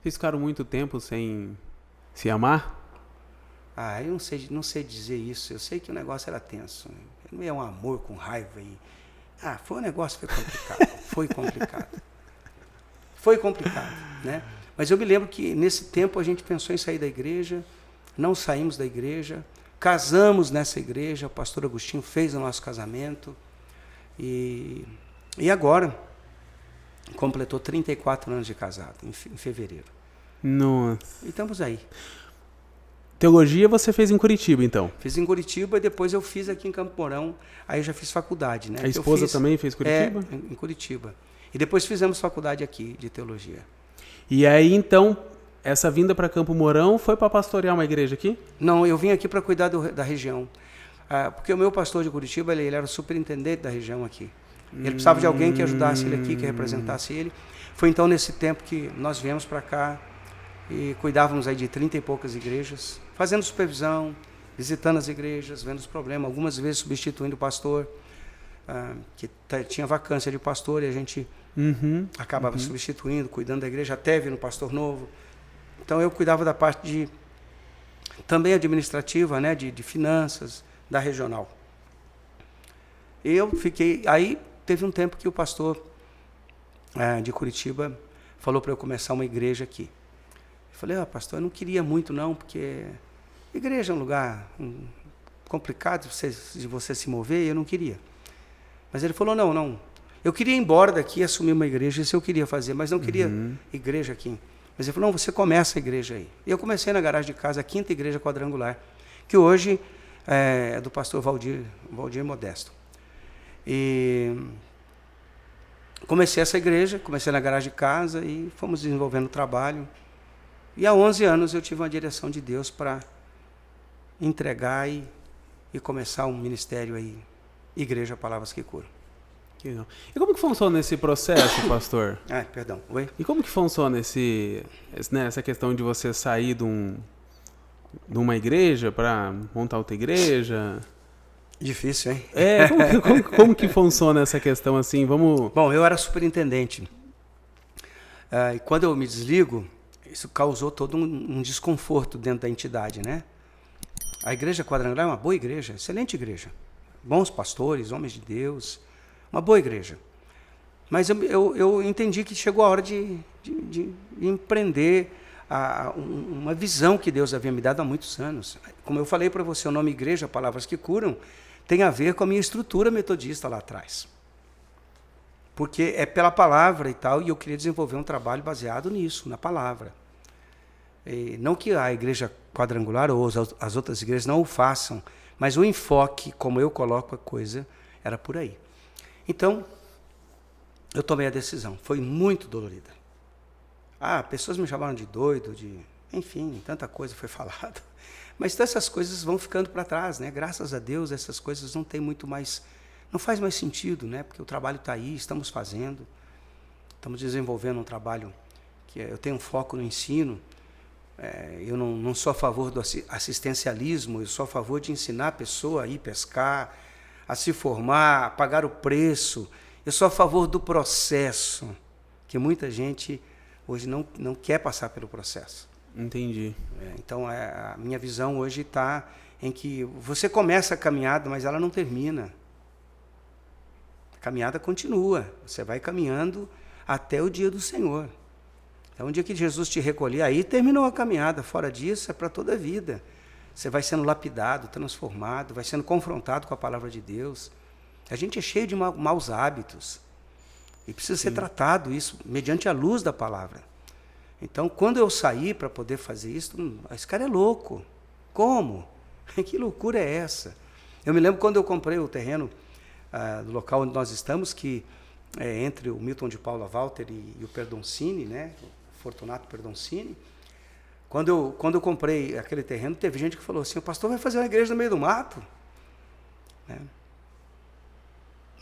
Vocês ficaram muito tempo sem se amar? Eu não sei dizer isso. Eu sei que o negócio era tenso. Não é um amor com raiva. Foi um negócio que foi complicado. Foi complicado, né? Mas eu me lembro que nesse tempo a gente pensou em sair da igreja, não saímos da igreja, casamos nessa igreja, o pastor Agostinho fez o nosso casamento e agora completou 34 anos de casado, em fevereiro. Nossa. E estamos aí. Teologia você fez em Curitiba, então? Fiz em Curitiba e depois eu fiz aqui em Campo Mourão. Aí eu já fiz faculdade, né? A esposa também fez Curitiba? Em Curitiba. E depois fizemos faculdade aqui de teologia. E aí, então, essa vinda para Campo Mourão foi para pastorear uma igreja aqui? Não, eu vim aqui para cuidar da região. Porque o meu pastor de Curitiba, ele era o superintendente da região aqui. Ele precisava de alguém que ajudasse ele aqui, que representasse ele. Foi então nesse tempo que nós viemos para cá e cuidávamos aí de 30 e poucas igrejas, fazendo supervisão, visitando as igrejas, vendo os problemas, algumas vezes substituindo o pastor, que tinha vacância de pastor e a gente acabava substituindo, cuidando da igreja, até vir um pastor novo. Então eu cuidava da parte também administrativa, né, de finanças, da regional. Eu fiquei, aí teve um tempo que o pastor de Curitiba falou para eu começar uma igreja aqui. Eu falei, pastor, eu não queria muito não, porque igreja é um lugar complicado de você se mover, e eu não queria. Mas ele falou, não, eu queria ir embora daqui e assumir uma igreja, isso eu queria fazer, mas não queria igreja aqui. Mas ele falou, não, você começa a igreja aí. E eu comecei na garagem de casa, a 5ª igreja quadrangular, que hoje é do pastor Valdir Modesto. E comecei essa igreja, comecei na garagem de casa e fomos desenvolvendo o trabalho. E há 11 anos eu tive uma direção de Deus para entregar e começar um ministério aí, Igreja Palavras que Curam. E como que funciona esse processo, pastor? Perdão. Oi? E como que funciona essa questão de você sair de uma igreja para montar outra igreja? Difícil, hein? Como que funciona essa questão assim? Bom, eu era superintendente. E quando eu me desligo, isso causou todo um desconforto dentro da entidade, né? A igreja quadrangular é uma boa igreja, excelente igreja. Bons pastores, homens de Deus, uma boa igreja. Mas eu entendi que chegou a hora de empreender uma visão que Deus havia me dado há muitos anos. Como eu falei para você, o nome Igreja, Palavras que Curam, tem a ver com a minha estrutura metodista lá atrás. Porque é pela palavra e tal, e eu queria desenvolver um trabalho baseado nisso, na palavra. E não que a igreja quadrangular ou as outras igrejas não o façam, mas o enfoque, como eu coloco a coisa, era por aí. Então, eu tomei a decisão. Foi muito dolorida. Pessoas me chamaram de doido, enfim, tanta coisa foi falada. Mas então essas coisas vão ficando para trás, né? Graças a Deus, essas coisas não tem muito mais, não faz mais sentido, né? Porque o trabalho está aí, estamos fazendo, estamos desenvolvendo um trabalho que eu tenho um foco no ensino. Eu não sou a favor do assistencialismo, eu sou a favor de ensinar a pessoa a ir pescar, a se formar, a pagar o preço. Eu sou a favor do processo, que muita gente hoje não quer passar pelo processo. Entendi. Então, a minha visão hoje está em que você começa a caminhada, mas ela não termina. A caminhada continua. Você vai caminhando até o dia do Senhor. Então, o dia que Jesus te recolher, aí terminou a caminhada. Fora disso, é para toda a vida. Você vai sendo lapidado, transformado, vai sendo confrontado com a palavra de Deus. A gente é cheio de maus hábitos. E precisa ser tratado isso mediante a luz da palavra. Então, quando eu saí para poder fazer isso, esse cara é louco. Como? Que loucura é essa? Eu me lembro quando eu comprei o terreno do local onde nós estamos, que é entre o Milton de Paula Walter e o Perdoncini, né? O Fortunato Perdoncini. Quando eu comprei aquele terreno, teve gente que falou assim, o pastor vai fazer uma igreja no meio do mato. Né?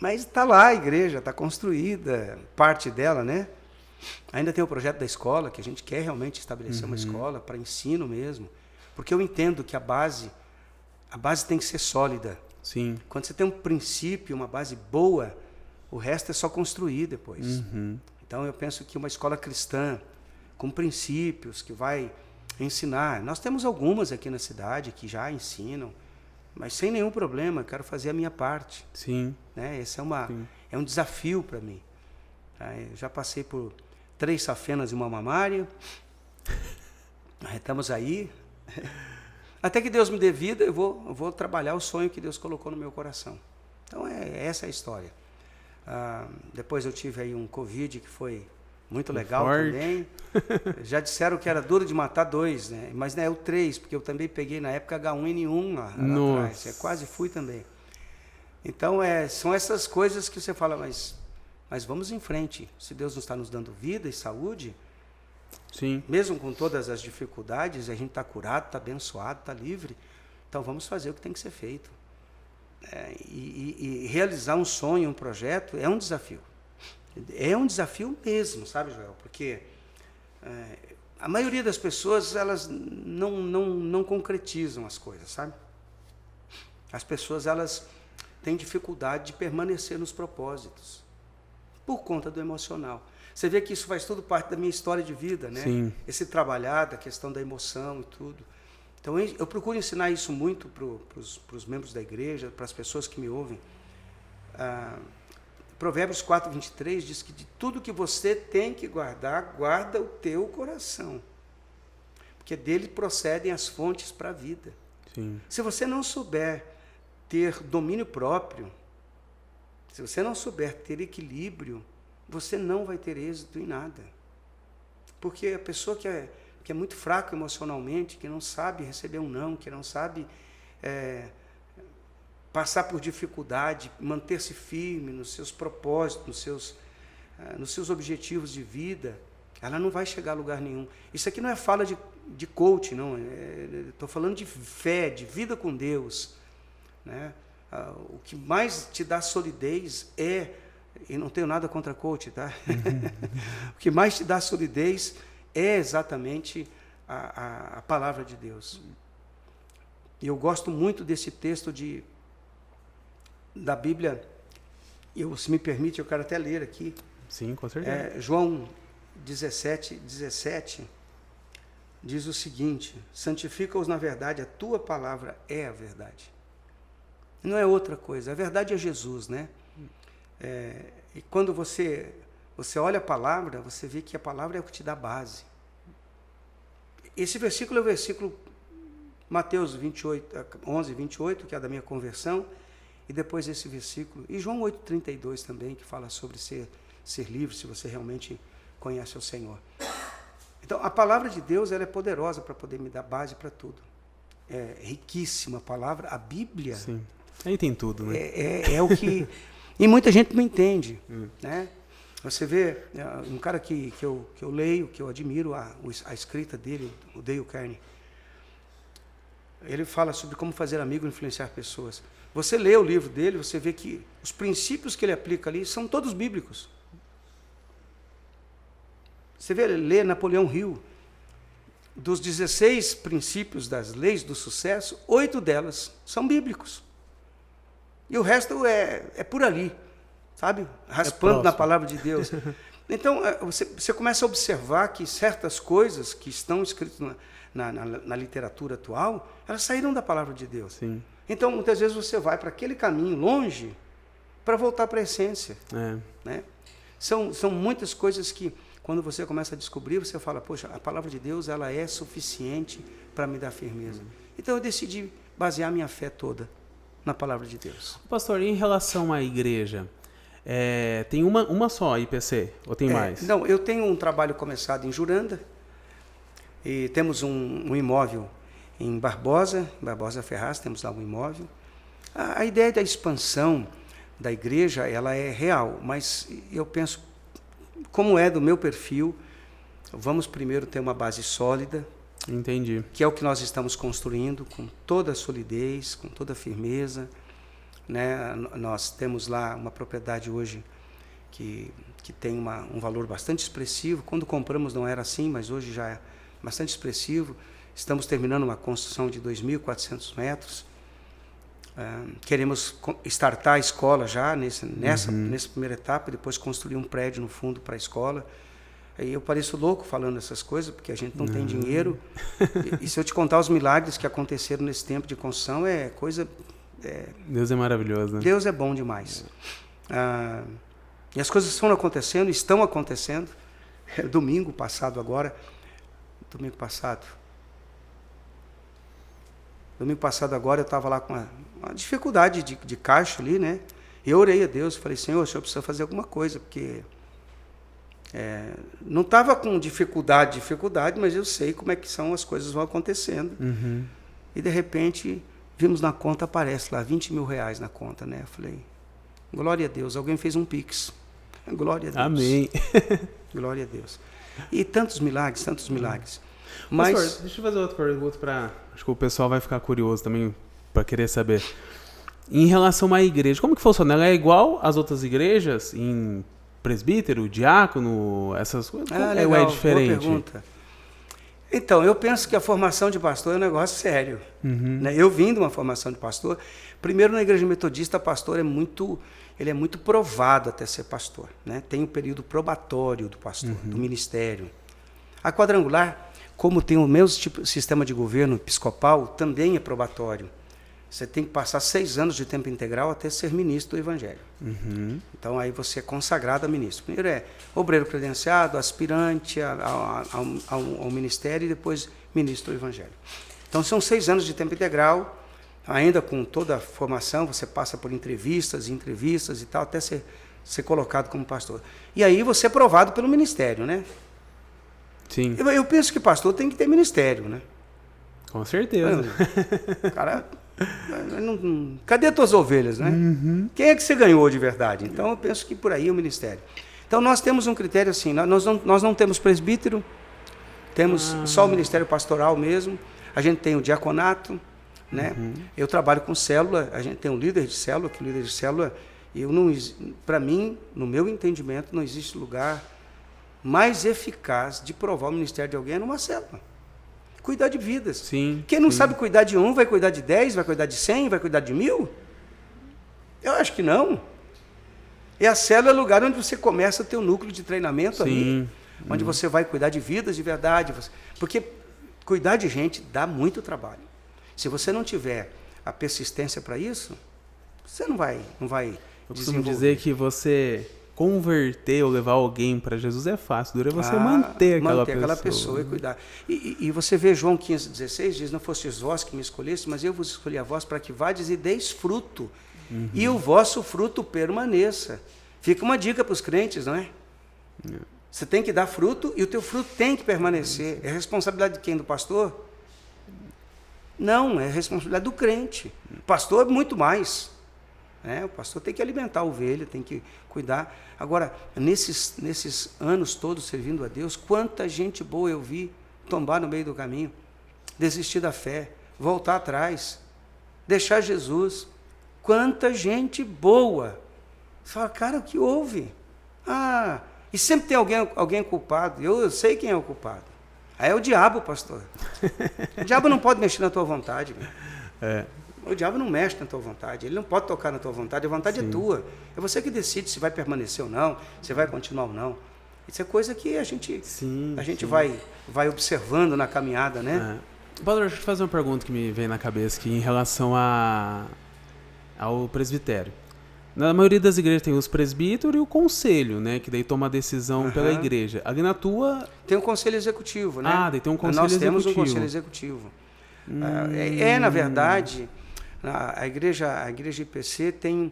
Mas está lá a igreja, está construída, parte dela, né? Ainda tem o projeto da escola, que a gente quer realmente estabelecer uma escola para ensino mesmo. Porque eu entendo que a base tem que ser sólida. Sim. Quando você tem um princípio, uma base boa, o resto é só construir depois. Então eu penso que uma escola cristã, com princípios, que vai ensinar. Nós temos algumas aqui na cidade que já ensinam, mas sem nenhum problema, eu quero fazer a minha parte. Sim. Né? Esse é um desafio para mim. Eu já passei por 3 safenas e uma mamária. Estamos aí. Até que Deus me dê vida, eu vou trabalhar o sonho que Deus colocou no meu coração. Então, essa é a história. Depois eu tive aí um Covid que foi muito legal também. Já disseram que era duro de matar 2, né? Mas não é o 3, porque eu também peguei na época H1N1 lá atrás. Quase fui também. Então, são essas coisas que você fala, mas vamos em frente. Se Deus nos está nos dando vida e saúde, sim, mesmo com todas as dificuldades, a gente está curado, está abençoado, está livre. Então, vamos fazer o que tem que ser feito. E realizar um sonho, um projeto, é um desafio. É um desafio mesmo, sabe, Joel? Porque a maioria das pessoas, elas não concretizam as coisas, sabe? As pessoas, elas têm dificuldade de permanecer nos propósitos, por conta do emocional. Você vê que isso faz tudo parte da minha história de vida, né? Sim. Esse trabalhar da questão da emoção e tudo. Então, eu procuro ensinar isso muito para os membros da igreja, para as pessoas que me ouvem. Provérbios 4:23 diz que de tudo que você tem que guardar, guarda o teu coração, porque dele procedem as fontes para a vida. Sim. Se você não souber ter domínio próprio, se você não souber ter equilíbrio, você não vai ter êxito em nada. Porque a pessoa que é muito fraca emocionalmente, que não sabe receber um não, que não sabe passar por dificuldade, manter-se firme nos seus propósitos, nos seus objetivos de vida, ela não vai chegar a lugar nenhum. Isso aqui não é fala de coach, não. Estou falando de fé, de vida com Deus. Né? O que mais te dá solidez e não tenho nada contra coach, tá? O que mais te dá solidez é exatamente a palavra de Deus. E eu gosto muito desse texto da Bíblia. Se me permite, eu quero até ler aqui. Sim, com certeza. João 17 diz o seguinte: santifica-os na verdade, a tua palavra é a verdade. Não é outra coisa, a verdade é Jesus, né? E quando você olha a palavra, você vê que a palavra é o que te dá base. Esse versículo é o versículo Mateus 11, 28, que é da minha conversão, e depois esse versículo, e João 8,32 também, que fala sobre ser livre, se você realmente conhece o Senhor. Então, a palavra de Deus, ela é poderosa para poder me dar base para tudo. É riquíssima a palavra, a Bíblia. Sim, aí tem tudo, né? É o que... E muita gente não entende, né? Você vê, um cara que eu leio, que eu admiro a escrita dele, o Dale Carnegie, ele fala sobre como fazer amigo e influenciar pessoas. Você lê o livro dele, você vê que os princípios que ele aplica ali são todos bíblicos. Você lê Napoleão Hill, dos 16 princípios das leis do sucesso, 8 delas são bíblicos. E o resto é por ali, sabe? Raspando na palavra de Deus. Então, você começa a observar que certas coisas que estão escritas na literatura atual, elas saíram da palavra de Deus. Sim. Então, muitas vezes você vai para aquele caminho longe para voltar para a essência. Né? São muitas coisas que, quando você começa a descobrir, você fala, poxa, a palavra de Deus ela é suficiente para me dar firmeza. Então, eu decidi basear minha fé toda na palavra de Deus. Pastor, em relação à igreja, tem uma só IPC ou tem mais? Não, eu tenho um trabalho começado em Juranda e temos um imóvel em Barbosa Ferraz, temos lá um imóvel. A ideia da expansão da igreja, ela é real, mas eu penso, como é do meu perfil, vamos primeiro ter uma base sólida. Entendi. Que é o que nós estamos construindo com toda a solidez, com toda a firmeza, né? Nós temos lá uma propriedade hoje que tem um valor bastante expressivo. Quando compramos não era assim, mas hoje já é bastante expressivo. Estamos terminando uma construção de 2.400 metros. Queremos startar a escola já nessa primeira etapa, depois construir um prédio no fundo para a escola. Aí eu pareço louco falando essas coisas, porque a gente não tem dinheiro. E se eu te contar os milagres que aconteceram nesse tempo de construção, é coisa... Deus é maravilhoso, né? Deus é bom demais. E as coisas estão acontecendo. Domingo passado agora eu estava lá com uma dificuldade de caixa ali, né? E eu orei a Deus, falei, Senhor, o Senhor precisa fazer alguma coisa, porque... não estava com dificuldade, mas eu sei como é que são as coisas vão acontecendo. E de repente vimos na conta, aparece lá 20 mil reais na conta, né? Eu falei, glória a Deus, alguém fez um Pix. Glória a Deus. Amém. Glória a Deus. E tantos milagres. Mas, pastor, deixa eu fazer outra pergunta acho que o pessoal vai ficar curioso também para querer saber. Em relação à igreja, como que funciona? Ela é igual às outras igrejas em presbítero, diácono, essas coisas? Legal, é diferente? Boa pergunta. Então, eu penso que a formação de pastor é um negócio sério. Né? Eu vim de uma formação de pastor. Primeiro, na igreja metodista, pastor ele é muito provado até ser pastor. Né? Tem o período probatório do pastor, do ministério. A quadrangular, como tem o mesmo tipo, sistema de governo episcopal, também é probatório. Você tem que passar 6 anos de tempo integral até ser ministro do Evangelho. Então, aí você é consagrado a ministro. Primeiro é obreiro credenciado, aspirante ao ministério e depois ministro do Evangelho. Então, são 6 anos de tempo integral, ainda com toda a formação, você passa por entrevistas e tal, até ser colocado como pastor. E aí você é provado pelo ministério, né? Sim. Eu penso que pastor tem que ter ministério, né? Com certeza. Cara... Cadê as tuas ovelhas, né? Quem é que você ganhou de verdade? Então, eu penso que por aí é o ministério. Então, nós temos um critério assim, nós não temos presbítero, temos só o ministério pastoral mesmo, a gente tem o diaconato, né? Eu trabalho com célula, a gente tem um líder de célula, que o líder de célula, para mim, no meu entendimento, não existe lugar mais eficaz de provar o ministério de alguém é numa célula. Cuidar de vidas. Sim, quem não sabe cuidar de 1, vai cuidar de 10, vai cuidar de 100, vai cuidar de 1000? Eu acho que não. E a célula é o lugar onde você começa o teu núcleo de treinamento ali, onde você vai cuidar de vidas de verdade. Porque cuidar de gente dá muito trabalho. Se você não tiver a persistência para isso, você não vai Eu costumo dizer que você converter ou levar alguém para Jesus é fácil, dura você manter aquela pessoa e cuidar. E você vê João 15,16, diz, não fostes vós que me escolheste, mas eu vos escolhi a vós para que vades e deis fruto, e o vosso fruto permaneça. Fica uma dica para os crentes, não é? Você tem que dar fruto e o teu fruto tem que permanecer. É responsabilidade de quem? Do pastor? Não, é responsabilidade do crente. Pastor, muito mais. O pastor tem que alimentar a ovelha, tem que cuidar. Agora, nesses anos todos servindo a Deus, quanta gente boa eu vi tombar no meio do caminho, desistir da fé, voltar atrás, deixar Jesus. Quanta gente boa. Você fala, cara, o que houve? E sempre tem alguém culpado. Eu sei quem é o culpado. Aí é o diabo, pastor. O diabo não pode mexer na tua vontade. O diabo não mexe na tua vontade, ele não pode tocar na tua vontade, a vontade é tua. É você que decide se vai permanecer ou não, se vai continuar ou não. Isso é coisa que a gente vai observando na caminhada, né? Padre, deixa eu te fazer uma pergunta que me vem na cabeça aqui em relação ao presbitério. Na maioria das igrejas tem os presbíteros e o conselho, né? Que daí toma a decisão pela igreja. Ali na tua... Tem um conselho executivo, né? Daí tem um conselho executivo. Nós temos um conselho executivo. Na verdade... A igreja IPC tem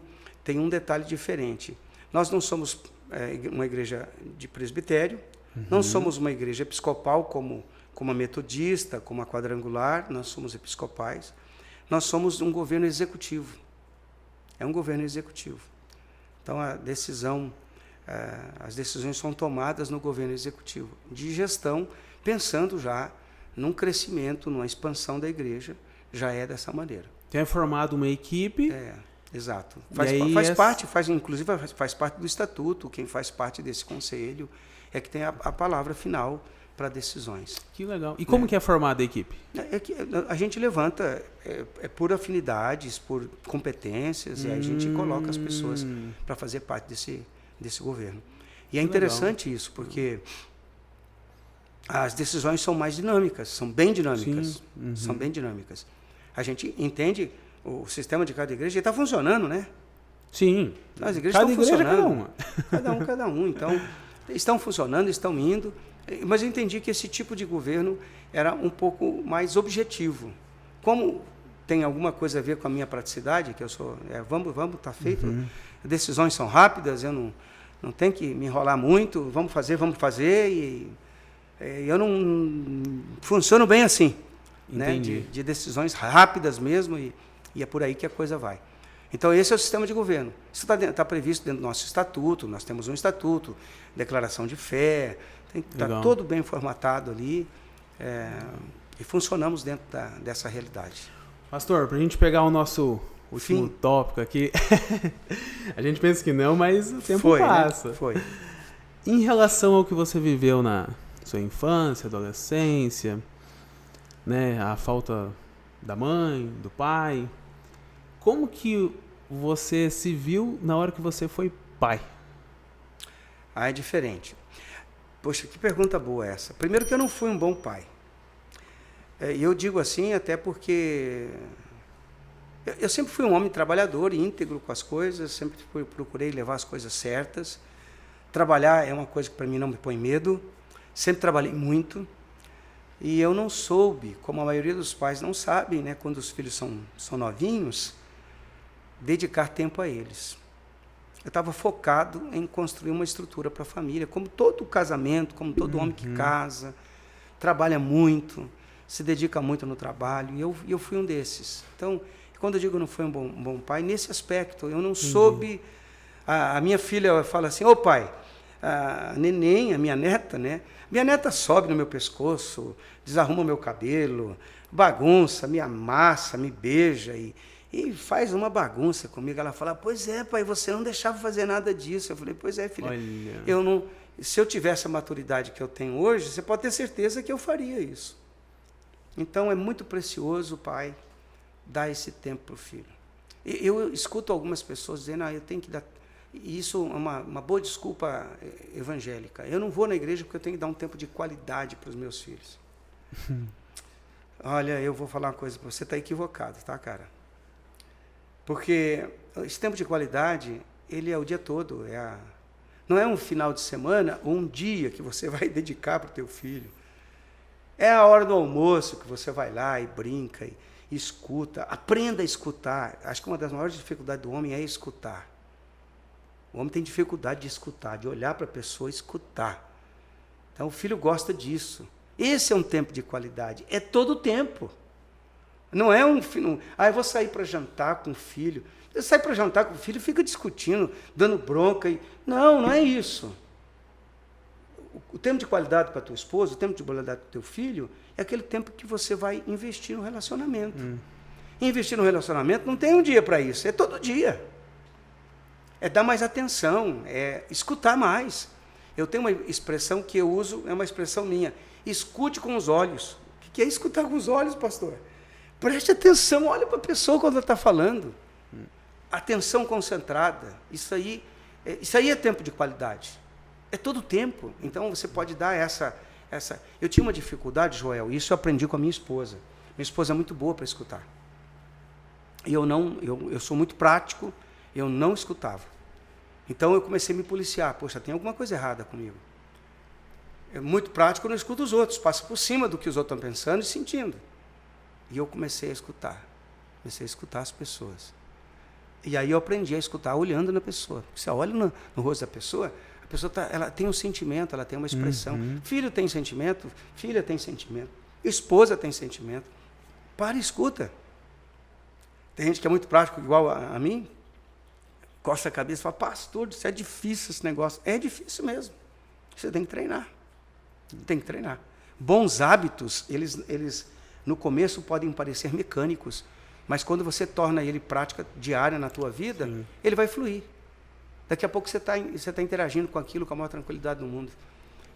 um detalhe diferente. Nós não somos uma igreja de presbitério, não somos uma igreja episcopal como a metodista, como a quadrangular, nós somos episcopais. Nós somos um governo executivo. É um governo executivo. Então, as decisões são tomadas no governo executivo, de gestão, pensando já num crescimento, numa expansão da igreja, já é dessa maneira. Tem formado uma equipe. Exato. Inclusive faz parte do estatuto, quem faz parte desse conselho é que tem a palavra final para decisões. Que legal. E como que é formada a equipe? Que a gente levanta por afinidades, por competências, e a gente coloca as pessoas para fazer parte desse governo. E é interessante isso, porque as decisões são mais dinâmicas, são bem dinâmicas. São bem dinâmicas. A gente entende o sistema de cada igreja está funcionando, né? Sim. As igrejas estão funcionando. Cada um. Então, estão funcionando, estão indo. Mas eu entendi que esse tipo de governo era um pouco mais objetivo. Como tem alguma coisa a ver com a minha praticidade, que eu sou, vamos, tá feito. Decisões são rápidas, eu não tenho que me enrolar muito, vamos fazer, e eu não funciono bem assim. Né, de decisões rápidas mesmo, e é por aí que a coisa vai. Então, esse é o sistema de governo. Isso está previsto dentro do nosso estatuto, nós temos um estatuto, declaração de fé, está todo bem formatado ali, e funcionamos dentro dessa realidade. Pastor, para a gente pegar o nosso último tópico aqui, a gente pensa que não, mas o tempo passa. Né? Foi. Em relação ao que você viveu na sua infância, adolescência, né, a falta da mãe, do pai, como que você se viu na hora que você foi pai? É diferente. Poxa, que pergunta boa essa. Primeiro que eu não fui um bom pai. E eu digo assim até porque eu sempre fui um homem trabalhador, íntegro com as coisas, sempre procurei levar as coisas certas. Trabalhar é uma coisa que para mim não me põe medo, sempre trabalhei muito. E eu não soube, como a maioria dos pais não sabem, né, quando os filhos são novinhos, dedicar tempo a eles. Eu estava focado em construir uma estrutura para a família, como todo casamento, como todo homem que casa, trabalha muito, se dedica muito no trabalho, e eu fui um desses. Então, quando eu digo não fui um bom pai, nesse aspecto, eu não soube... A minha filha fala assim, ô pai, a neném, a minha neta, né? Minha neta sobe no meu pescoço, desarruma meu cabelo, bagunça, me amassa, me beija e faz uma bagunça comigo. Ela fala, pois é, pai, você não deixava fazer nada disso. Eu falei, pois é, filha, se eu tivesse a maturidade que eu tenho hoje, você pode ter certeza que eu faria isso. Então, é muito precioso, pai, dar esse tempo para o filho. Eu escuto algumas pessoas dizendo, eu tenho que dar... E isso é uma boa desculpa evangélica. Eu não vou na igreja porque eu tenho que dar um tempo de qualidade para os meus filhos. Olha, eu vou falar uma coisa para você, está equivocado, tá, cara? Porque esse tempo de qualidade ele é o dia todo. Não é um final de semana ou um dia que você vai dedicar para o teu filho. É a hora do almoço que você vai lá e brinca e escuta. Aprenda a escutar. Acho que uma das maiores dificuldades do homem é escutar. O homem tem dificuldade de escutar, de olhar para a pessoa e escutar. Então, o filho gosta disso. Esse é um tempo de qualidade. É todo o tempo. Não é eu vou sair para jantar com o filho. Você sai para jantar com o filho e fica discutindo, dando bronca. Não é isso. O tempo de qualidade para a tua esposa, o tempo de qualidade para o teu filho, é aquele tempo que você vai investir no relacionamento. Investir no relacionamento não tem um dia para isso, é todo dia. É dar mais atenção, é escutar mais. Eu tenho uma expressão que eu uso, é uma expressão minha. Escute com os olhos. O que é escutar com os olhos, pastor? Preste atenção, olha para a pessoa quando ela está falando. Atenção concentrada. Isso aí é tempo de qualidade. É todo tempo. Então, você pode dar essa... Eu tinha uma dificuldade, Joel, isso eu aprendi com a minha esposa. Minha esposa é muito boa para escutar. E eu sou muito prático, eu não escutava. Então, eu comecei a me policiar. Poxa, tem alguma coisa errada comigo. É muito prático, eu não escuto os outros. Passo por cima do que os outros estão pensando e sentindo. E eu comecei a escutar. Comecei a escutar as pessoas. E aí eu aprendi a escutar olhando na pessoa. Você olha no rosto da pessoa, a pessoa ela tem um sentimento, ela tem uma expressão. Filho tem sentimento, filha tem sentimento, esposa tem sentimento. Para e escuta. Tem gente que é muito prático, igual a mim, costa a cabeça e fala, pastor, isso é difícil esse negócio. É difícil mesmo. Você tem que treinar. Tem que treinar. Bons hábitos, eles no começo podem parecer mecânicos, mas quando você torna ele prática diária na tua vida, ele vai fluir. Daqui a pouco você tá interagindo com aquilo com a maior tranquilidade do mundo.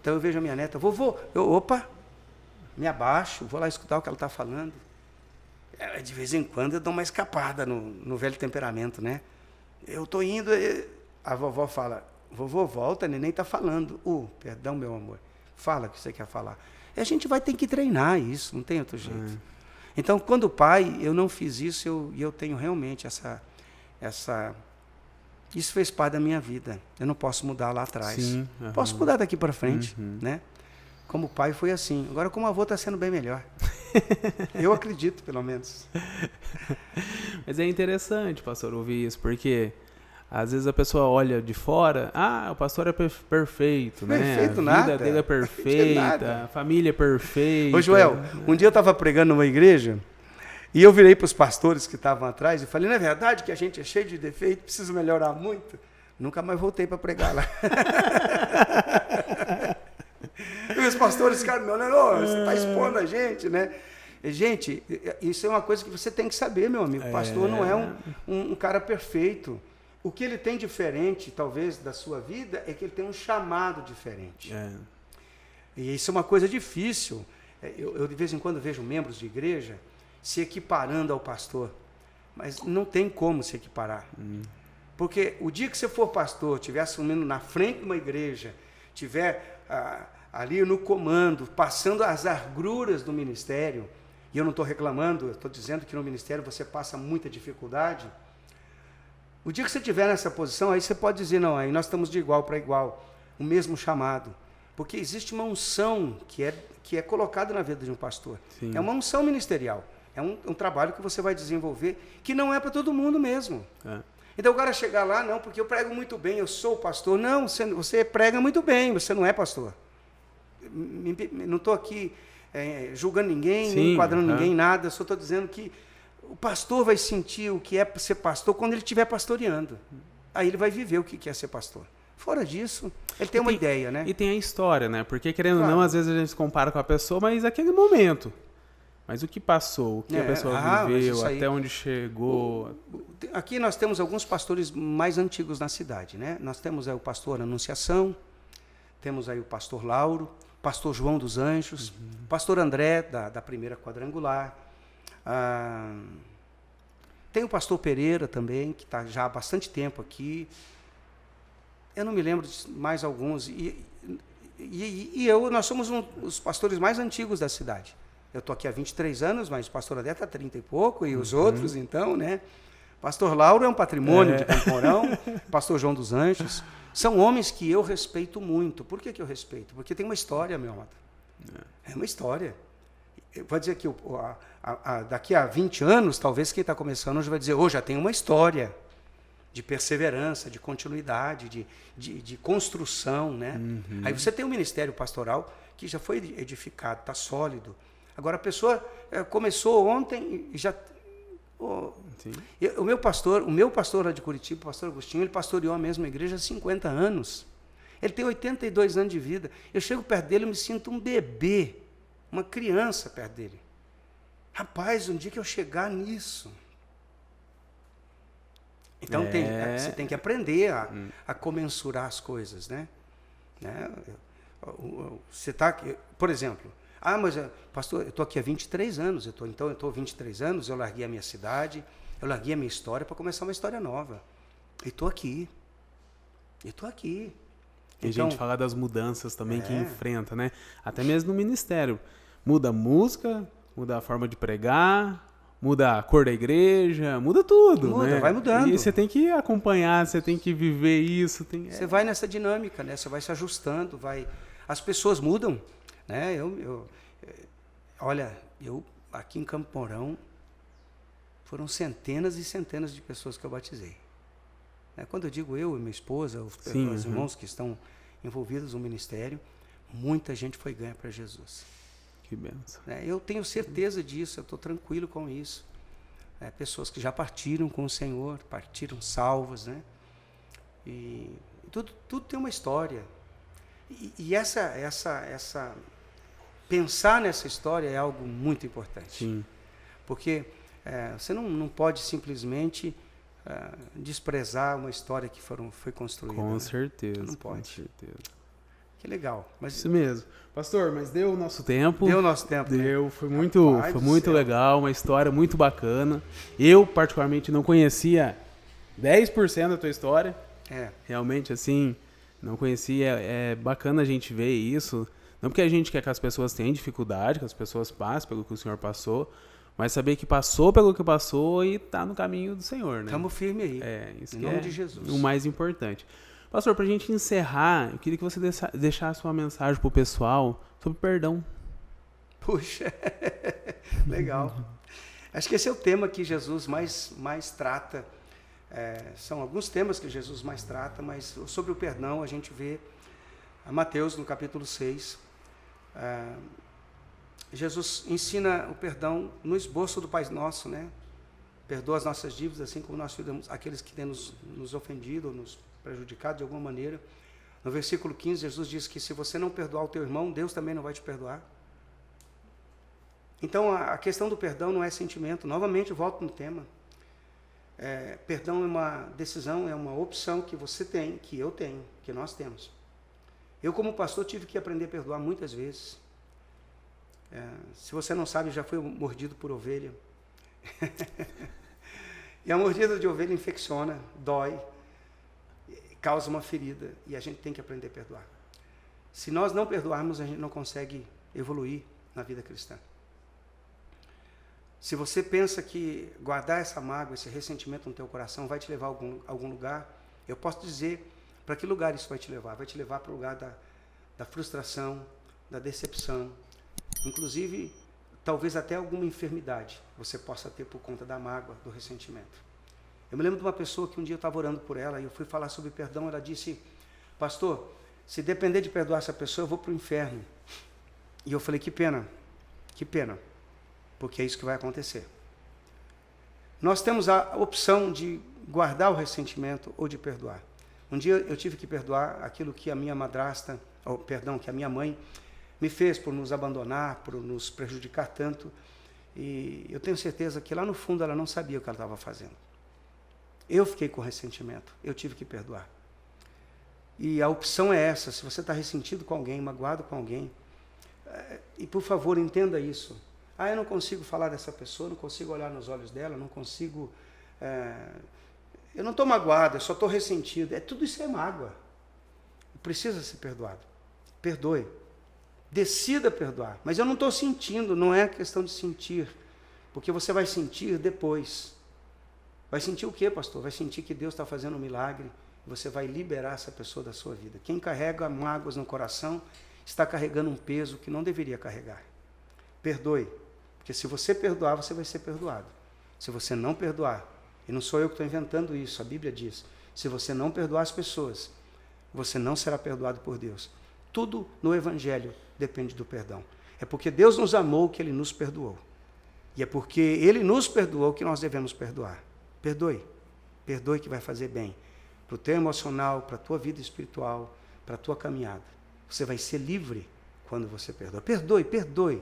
Então eu vejo a minha neta, vovô, me abaixo, vou lá escutar o que ela está falando. De vez em quando eu dou uma escapada no velho temperamento, né? Eu estou indo, a vovó fala, vovô, volta, a neném está falando. Perdão, meu amor, fala o que você quer falar. E a gente vai ter que treinar isso, não tem outro jeito. Então, quando pai, eu não fiz isso, eu tenho realmente essa... Isso fez parte da minha vida. Eu não posso mudar lá atrás. Posso mudar daqui para frente, né? Como pai foi assim. Agora, como avô, está sendo bem melhor. Eu acredito, pelo menos. Mas é interessante, pastor, ouvir isso, porque às vezes a pessoa olha de fora, o pastor é perfeito, né? Perfeito, a vida dele é perfeita, a família é perfeita. Ô, Joel, um dia eu estava pregando numa igreja e eu virei para os pastores que estavam atrás e falei, não é verdade que a gente é cheio de defeito, precisa melhorar muito? Nunca mais voltei para pregar lá. E os pastores ficaram me olhando, você está expondo a gente, né? Gente, isso é uma coisa que você tem que saber, meu amigo. O pastor não é um cara perfeito. O que ele tem diferente, talvez, da sua vida, é que ele tem um chamado diferente. E isso é uma coisa difícil. Eu de vez em quando, vejo membros de igreja se equiparando ao pastor. Mas não tem como se equiparar. Porque o dia que você for pastor, estiver assumindo na frente de uma igreja, estiver ali no comando, passando as agruras do ministério, e eu não estou reclamando, eu estou dizendo que no ministério você passa muita dificuldade. O dia que você estiver nessa posição, aí você pode dizer, não, aí nós estamos de igual para igual, o mesmo chamado. Porque existe uma unção que é colocada na vida de um pastor. Sim. É uma unção ministerial. É um trabalho que você vai desenvolver, que não é para todo mundo mesmo. Então o cara chegar lá, não, porque eu prego muito bem, eu sou pastor. Não, você prega muito bem, você não é pastor. Não estou aqui julgando ninguém, nem enquadrando ninguém, nada. Só estou dizendo que o pastor vai sentir o que é ser pastor quando ele estiver pastoreando. Aí ele vai viver o que é ser pastor. Fora disso, ele tem uma ideia, né? E tem a história, né? Porque, querendo ou não, às vezes a gente se compara com a pessoa, mas aquele momento. Mas o que passou, o que a pessoa viveu, até onde chegou. Aqui nós temos alguns pastores mais antigos na cidade, né? Nós temos aí o pastor Anunciação, temos aí o pastor Lauro, pastor João dos Anjos, pastor André, da primeira quadrangular. Tem o pastor Pereira também, que está já há bastante tempo aqui. Eu não me lembro de mais alguns. Nós somos os pastores mais antigos da cidade. Eu estou aqui há 23 anos, mas o pastor André está há 30 e pouco, e os outros, então, né? Pastor Lauro é um patrimônio de Camporão, pastor João dos Anjos. São homens que eu respeito muito. Por que eu respeito? Porque tem uma história, meu amado. É uma história. Eu vou dizer que daqui a 20 anos, talvez quem está começando hoje vai dizer, já tem uma história de perseverança, de continuidade, de construção, né? Uhum. Aí você tem um ministério pastoral que já foi edificado, está sólido. Agora a pessoa começou ontem e já... O meu pastor lá de Curitiba, o pastor Agostinho, ele pastoreou a mesma igreja há 50 anos. Ele tem 82 anos de vida. Eu chego perto dele e me sinto um bebê, uma criança perto dele. Rapaz, um dia que eu chegar nisso... Então você tem que aprender a comensurar as coisas, né? Você está, por exemplo, mas pastor, eu estou aqui há 23 anos, então eu estou há 23 anos, eu larguei a minha cidade, eu larguei a minha história para começar uma história nova. E estou aqui. E a gente fala das mudanças também que enfrenta, né? Até mesmo no ministério. Muda a música, muda a forma de pregar, muda a cor da igreja, muda tudo, né? Vai mudando. E você tem que acompanhar, você tem que viver isso. Você vai nessa dinâmica, né? Você vai se ajustando, as pessoas mudam, né? Olha, aqui em Camporão, foram centenas e centenas de pessoas que eu batizei. Quando eu digo eu e minha esposa, os irmãos que estão envolvidos no ministério, muita gente foi ganha para Jesus. Que benção. Eu tenho certeza disso, eu estou tranquilo com isso. Pessoas que já partiram com o Senhor, partiram salvas, né? E tudo tem uma história. E pensar nessa história é algo muito importante. Sim. Porque você não pode simplesmente desprezar uma história que foi construída. Com certeza. Não pode. Com certeza. Que legal. Isso mesmo. Pastor, mas deu o nosso tempo. Deu o nosso tempo. Deu. Né? Foi muito legal, uma história muito bacana. Eu, particularmente, não conhecia 10% da tua história. Realmente, assim, não conhecia. É bacana a gente ver isso. Não porque a gente quer que as pessoas tenham dificuldade, que as pessoas passem pelo que o Senhor passou, mas saber que passou pelo que passou e está no caminho do Senhor, né? Estamos firmes aí. Isso em nome de Jesus. O mais importante. Pastor, para a gente encerrar, eu queria que você deixasse uma mensagem para o pessoal sobre perdão. Puxa, legal. Acho que esse é o tema que Jesus mais trata. São alguns temas que Jesus mais trata, mas sobre o perdão a gente vê a Mateus no capítulo 6. Jesus ensina o perdão no esboço do Pai Nosso, né? Perdoa as nossas dívidas, assim como nós perdoamos aqueles que têm nos ofendido ou nos prejudicado de alguma maneira. No versículo 15, Jesus diz que se você não perdoar o teu irmão, Deus também não vai te perdoar. Então, a questão do perdão não é sentimento. Novamente, volto no tema. Perdão é uma decisão, é uma opção que você tem, que eu tenho, que nós temos. Eu, como pastor, tive que aprender a perdoar muitas vezes. Se você não sabe, já fui mordido por ovelha. E a mordida de ovelha infecciona, dói, causa uma ferida, e a gente tem que aprender a perdoar. Se nós não perdoarmos, a gente não consegue evoluir na vida cristã. Se você pensa que guardar essa mágoa, esse ressentimento no teu coração vai te levar a algum lugar, eu posso dizer para que lugar isso vai te levar. Vai te levar para o lugar da frustração, da decepção, inclusive, talvez até alguma enfermidade você possa ter por conta da mágoa, do ressentimento. Eu me lembro de uma pessoa que um dia eu estava orando por ela e eu fui falar sobre perdão. Ela disse: pastor, se depender de perdoar essa pessoa, eu vou para o inferno. E eu falei: que pena, porque é isso que vai acontecer. Nós temos a opção de guardar o ressentimento ou de perdoar. Um dia eu tive que perdoar aquilo que a minha madrasta, que a minha mãe me fez por nos abandonar, por nos prejudicar tanto. E eu tenho certeza que lá no fundo ela não sabia o que ela estava fazendo. Eu fiquei com ressentimento, eu tive que perdoar. E a opção é essa: se você está ressentido com alguém, magoado com alguém, e por favor, entenda isso. Eu não consigo falar dessa pessoa, não consigo olhar nos olhos dela, não consigo... eu não estou magoado, eu só estou ressentido. Tudo isso é mágoa. Precisa ser perdoado. Perdoe. Decida perdoar. Mas eu não estou sentindo, não é questão de sentir, porque você vai sentir depois. Vai sentir o quê, pastor? Vai sentir que Deus está fazendo um milagre. Você vai liberar essa pessoa da sua vida. Quem carrega mágoas no coração está carregando um peso que não deveria carregar. Perdoe, porque se você perdoar, você vai ser perdoado. Se você não perdoar, e não sou eu que estou inventando isso, a Bíblia diz, se você não perdoar as pessoas, você não será perdoado por Deus. Tudo no Evangelho depende do perdão. É porque Deus nos amou que Ele nos perdoou. E é porque Ele nos perdoou que nós devemos perdoar. Perdoe. Perdoe que vai fazer bem para o teu emocional, para a tua vida espiritual, para a tua caminhada. Você vai ser livre quando você perdoa. Perdoe, perdoe,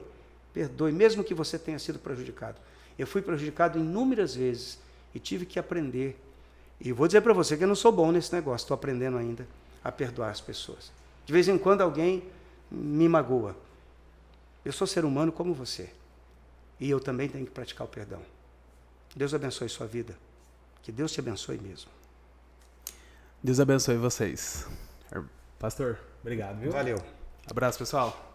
perdoe, mesmo que você tenha sido prejudicado. Eu fui prejudicado inúmeras vezes e tive que aprender. E vou dizer para você que eu não sou bom nesse negócio, estou aprendendo ainda a perdoar as pessoas. De vez em quando alguém me magoa. Eu sou ser humano como você. E eu também tenho que praticar o perdão. Deus abençoe sua vida. Que Deus te abençoe mesmo. Deus abençoe vocês. Pastor, obrigado, viu? Valeu. Abraço, pessoal.